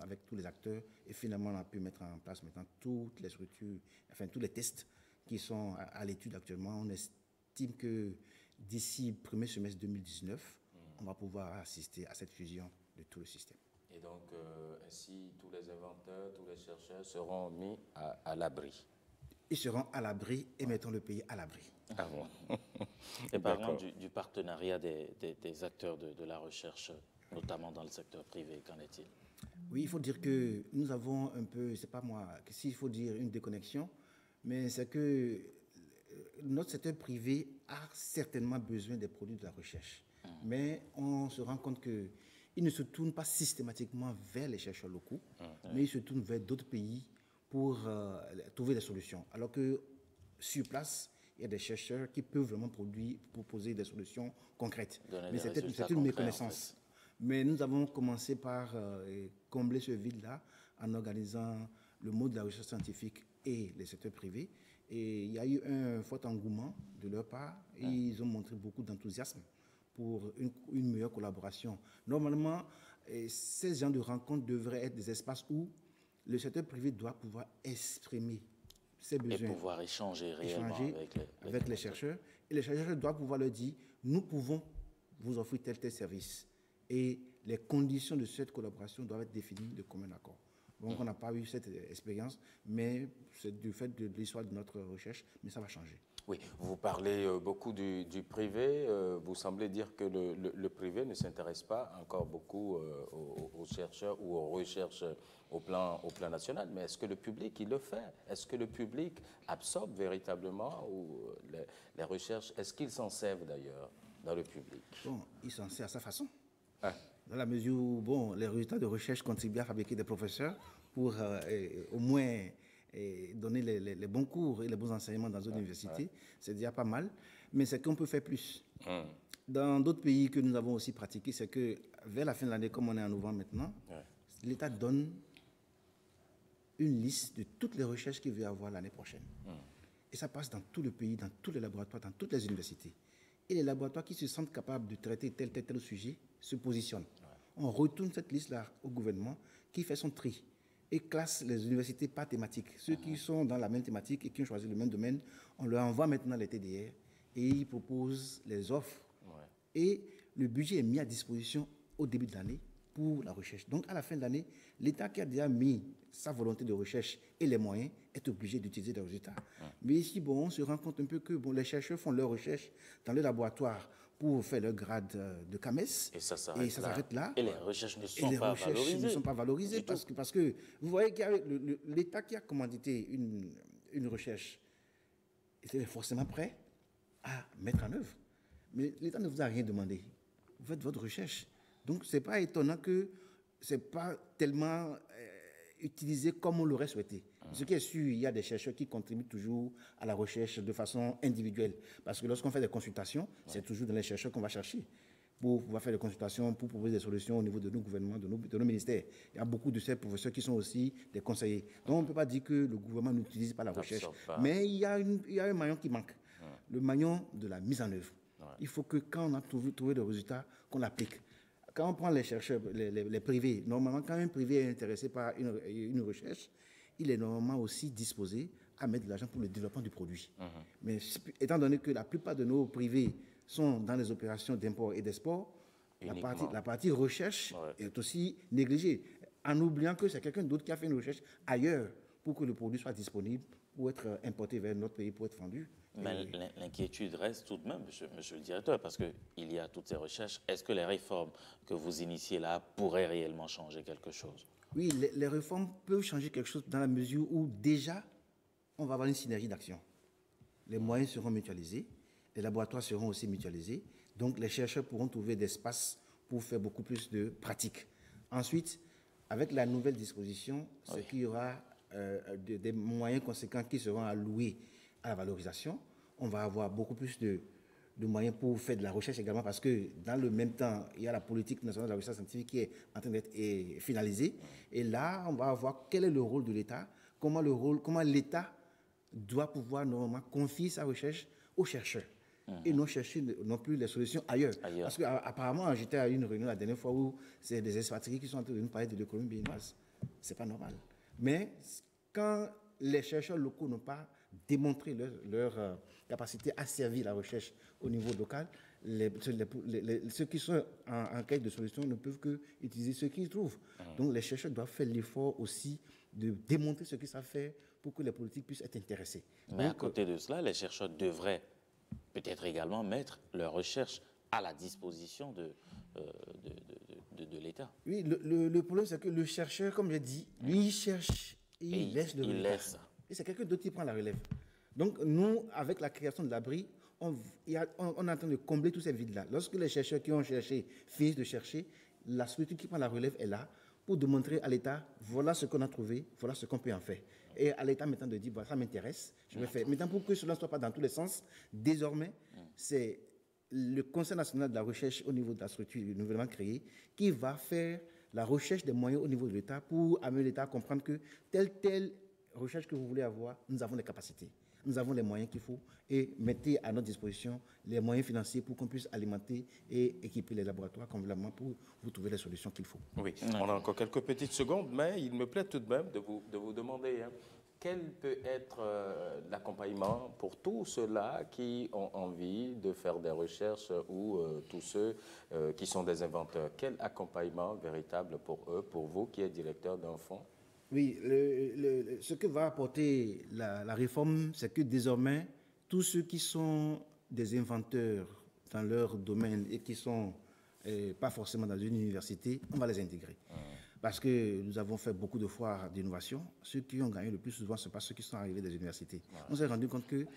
avec tous les acteurs. Et finalement, on a pu mettre en place maintenant toutes les structures, enfin tous les tests qui sont à l'étude actuellement. On estime que d'ici le premier semestre 2019, on va pouvoir assister à cette fusion de tout le système. Et donc, ainsi, tous les inventeurs, tous les chercheurs seront mis à l'abri. Ils seront à l'abri et mettons le pays à l'abri. Ah bon. Et parlons du partenariat des acteurs de la recherche, notamment dans le secteur privé, qu'en est-il? Oui, il faut dire que nous avons un peu, c'est pas moi, s'il faut dire une déconnexion, mais c'est que notre secteur privé a certainement besoin des produits de la recherche. Mais on se rend compte qu'il ne se tourne pas systématiquement vers les chercheurs locaux, mais il se tourne vers d'autres pays pour trouver des solutions. Alors que sur place, il y a des chercheurs qui peuvent vraiment proposer des solutions concrètes. Mais c'est une méconnaissance. En fait. Mais nous avons commencé par combler ce vide-là en organisant le mot de la recherche scientifique et les secteurs privés. Et il y a eu un fort engouement de leur part et ils ont montré beaucoup d'enthousiasme pour une meilleure collaboration. Normalement, ces genres de rencontres devraient être des espaces où le secteur privé doit pouvoir exprimer ses besoins. Et pouvoir échanger réellement avec les chercheurs. Et les chercheurs doivent pouvoir leur dire, nous pouvons vous offrir tel service. Et les conditions de cette collaboration doivent être définies de commun accord. Donc, on n'a pas eu cette expérience, mais c'est du fait de l'histoire de notre recherche, mais ça va changer. Oui, vous parlez beaucoup du privé. Vous semblez dire que le privé ne s'intéresse pas encore beaucoup aux chercheurs ou aux recherches au plan national. Mais est-ce que le public, il le fait? Est-ce que le public absorbe véritablement les recherches? Est-ce qu'ils s'en servent d'ailleurs dans le public? Bon, il s'en sert à sa façon. Ah. Dans la mesure où bon, les résultats de recherche contribuent à fabriquer des professeurs pour au moins donner les bons cours et les bons enseignements dans une université, c'est déjà pas mal, mais c'est qu'on peut faire plus. Dans d'autres pays que nous avons aussi pratiqué, c'est que vers la fin de l'année, comme on est en novembre maintenant, l'État donne une liste de toutes les recherches qu'il veut avoir l'année prochaine. Et ça passe dans tout le pays, dans tous les laboratoires, dans toutes les universités. Et les laboratoires qui se sentent capables de traiter tel sujet se positionnent. On retourne cette liste-là au gouvernement qui fait son tri et classe les universités par thématique. Ceux qui sont dans la même thématique et qui ont choisi le même domaine, on leur envoie maintenant les TDR et ils proposent les offres. Et le budget est mis à disposition au début de l'année pour la recherche. Donc, à la fin de l'année, l'État qui a déjà mis sa volonté de recherche et les moyens est obligé d'utiliser des résultats. Mais ici, bon, on se rend compte un peu que les chercheurs font leurs recherches dans les laboratoires pour faire leur grade de CAMES. Et ça s'arrête là. Et les recherches ne sont pas valorisées. Parce que vous voyez qu'il y a l'État qui a commandité une recherche était forcément prêt à mettre en œuvre. Mais l'État ne vous a rien demandé. Vous faites votre recherche. Donc, ce n'est pas étonnant que ce n'est pas tellement utilisé comme on l'aurait souhaité. Ce qui est sûr, il y a des chercheurs qui contribuent toujours à la recherche de façon individuelle. Parce que lorsqu'on fait des consultations, c'est toujours dans les chercheurs qu'on va chercher pour pouvoir faire des consultations, pour proposer des solutions au niveau de nos gouvernements, de nos ministères. Il y a beaucoup de ces professeurs qui sont aussi des conseillers. Donc, on ne peut pas dire que le gouvernement n'utilise pas la recherche. Mais il y a un maillon qui manque, le maillon de la mise en œuvre. Il faut que quand on a trouvé le résultat, qu'on l'applique. Quand on prend les chercheurs, les privés, normalement, quand un privé est intéressé par une recherche, il est normalement aussi disposé à mettre de l'argent pour le développement du produit. Mais étant donné que la plupart de nos privés sont dans les opérations d'import et d'export, la partie recherche est aussi négligée, en oubliant que c'est quelqu'un d'autre qui a fait une recherche ailleurs pour que le produit soit disponible, pour être importé vers notre pays, pour être vendu. Mais l'inquiétude reste tout de même, monsieur le directeur, parce qu'il y a toutes ces recherches. Est-ce que les réformes que vous initiez là pourraient réellement changer quelque chose? Oui, les réformes peuvent changer quelque chose dans la mesure où déjà, on va avoir une synergie d'action. Les moyens seront mutualisés, les laboratoires seront aussi mutualisés, donc les chercheurs pourront trouver des espaces pour faire beaucoup plus de pratiques. Ensuite, avec la nouvelle disposition, c'est qu'il y aura des moyens conséquents qui seront alloués à la valorisation. On va avoir beaucoup plus de moyens pour faire de la recherche également, parce que dans le même temps, il y a la politique nationale de la recherche scientifique qui est en train d'être finalisée. Et là, on va voir quel est le rôle de l'État, comment l'État doit pouvoir normalement confier sa recherche aux chercheurs et non chercher non plus les solutions ailleurs. Parce qu'apparemment, j'étais à une réunion la dernière fois où c'est des expatriés qui sont en train de nous parler de l'économie béninoise. C'est pas normal. Mais quand les chercheurs locaux n'ont pas démontré leur capacité à servir la recherche au niveau local, ceux qui sont en quête de solutions ne peuvent que utiliser ce qu'ils trouvent. Donc les chercheurs doivent faire l'effort aussi de démontrer ce qu'ils savent faire pour que les politiques puissent être intéressées. Mais à côté de cela, les chercheurs devraient peut-être également mettre leurs recherches à la disposition de l'État. Oui, le problème, c'est que le chercheur, comme j'ai dit, lui, il cherche et il laisse le résultat. Et c'est quelqu'un d'autre qui prend la relève. Donc, nous, avec la création de l'abri, on est en train de combler tous ces vides-là. Lorsque les chercheurs qui ont cherché finissent de chercher, la structure qui prend la relève est là pour démontrer à l'État, voilà ce qu'on a trouvé, voilà ce qu'on peut en faire. Et à l'État maintenant de dire, voilà, ça m'intéresse, je vais faire. Maintenant, pour que cela ne soit pas dans tous les sens, désormais, c'est le Conseil national de la recherche au niveau de la structure nouvellement créée qui va faire la recherche des moyens au niveau de l'État pour amener l'État à comprendre que telle recherche que vous voulez avoir, nous avons les capacités, nous avons les moyens qu'il faut et mettez à notre disposition les moyens financiers pour qu'on puisse alimenter et équiper les laboratoires convenablement pour vous trouver les solutions qu'il faut. Oui, on a encore quelques petites secondes, mais il me plaît tout de même de vous demander, quel peut être l'accompagnement pour tous ceux-là qui ont envie de faire des recherches ou tous ceux qui sont des inventeurs? Quel accompagnement véritable pour eux, pour vous qui êtes directeur d'un fonds? Oui, ce que va apporter la réforme, c'est que désormais, tous ceux qui sont des inventeurs dans leur domaine et qui ne sont pas forcément dans une université, on va les intégrer. Parce que nous avons fait beaucoup de foires d'innovation. Ceux qui ont gagné le plus souvent, ce n'est pas ceux qui sont arrivés des universités. On s'est rendu compte que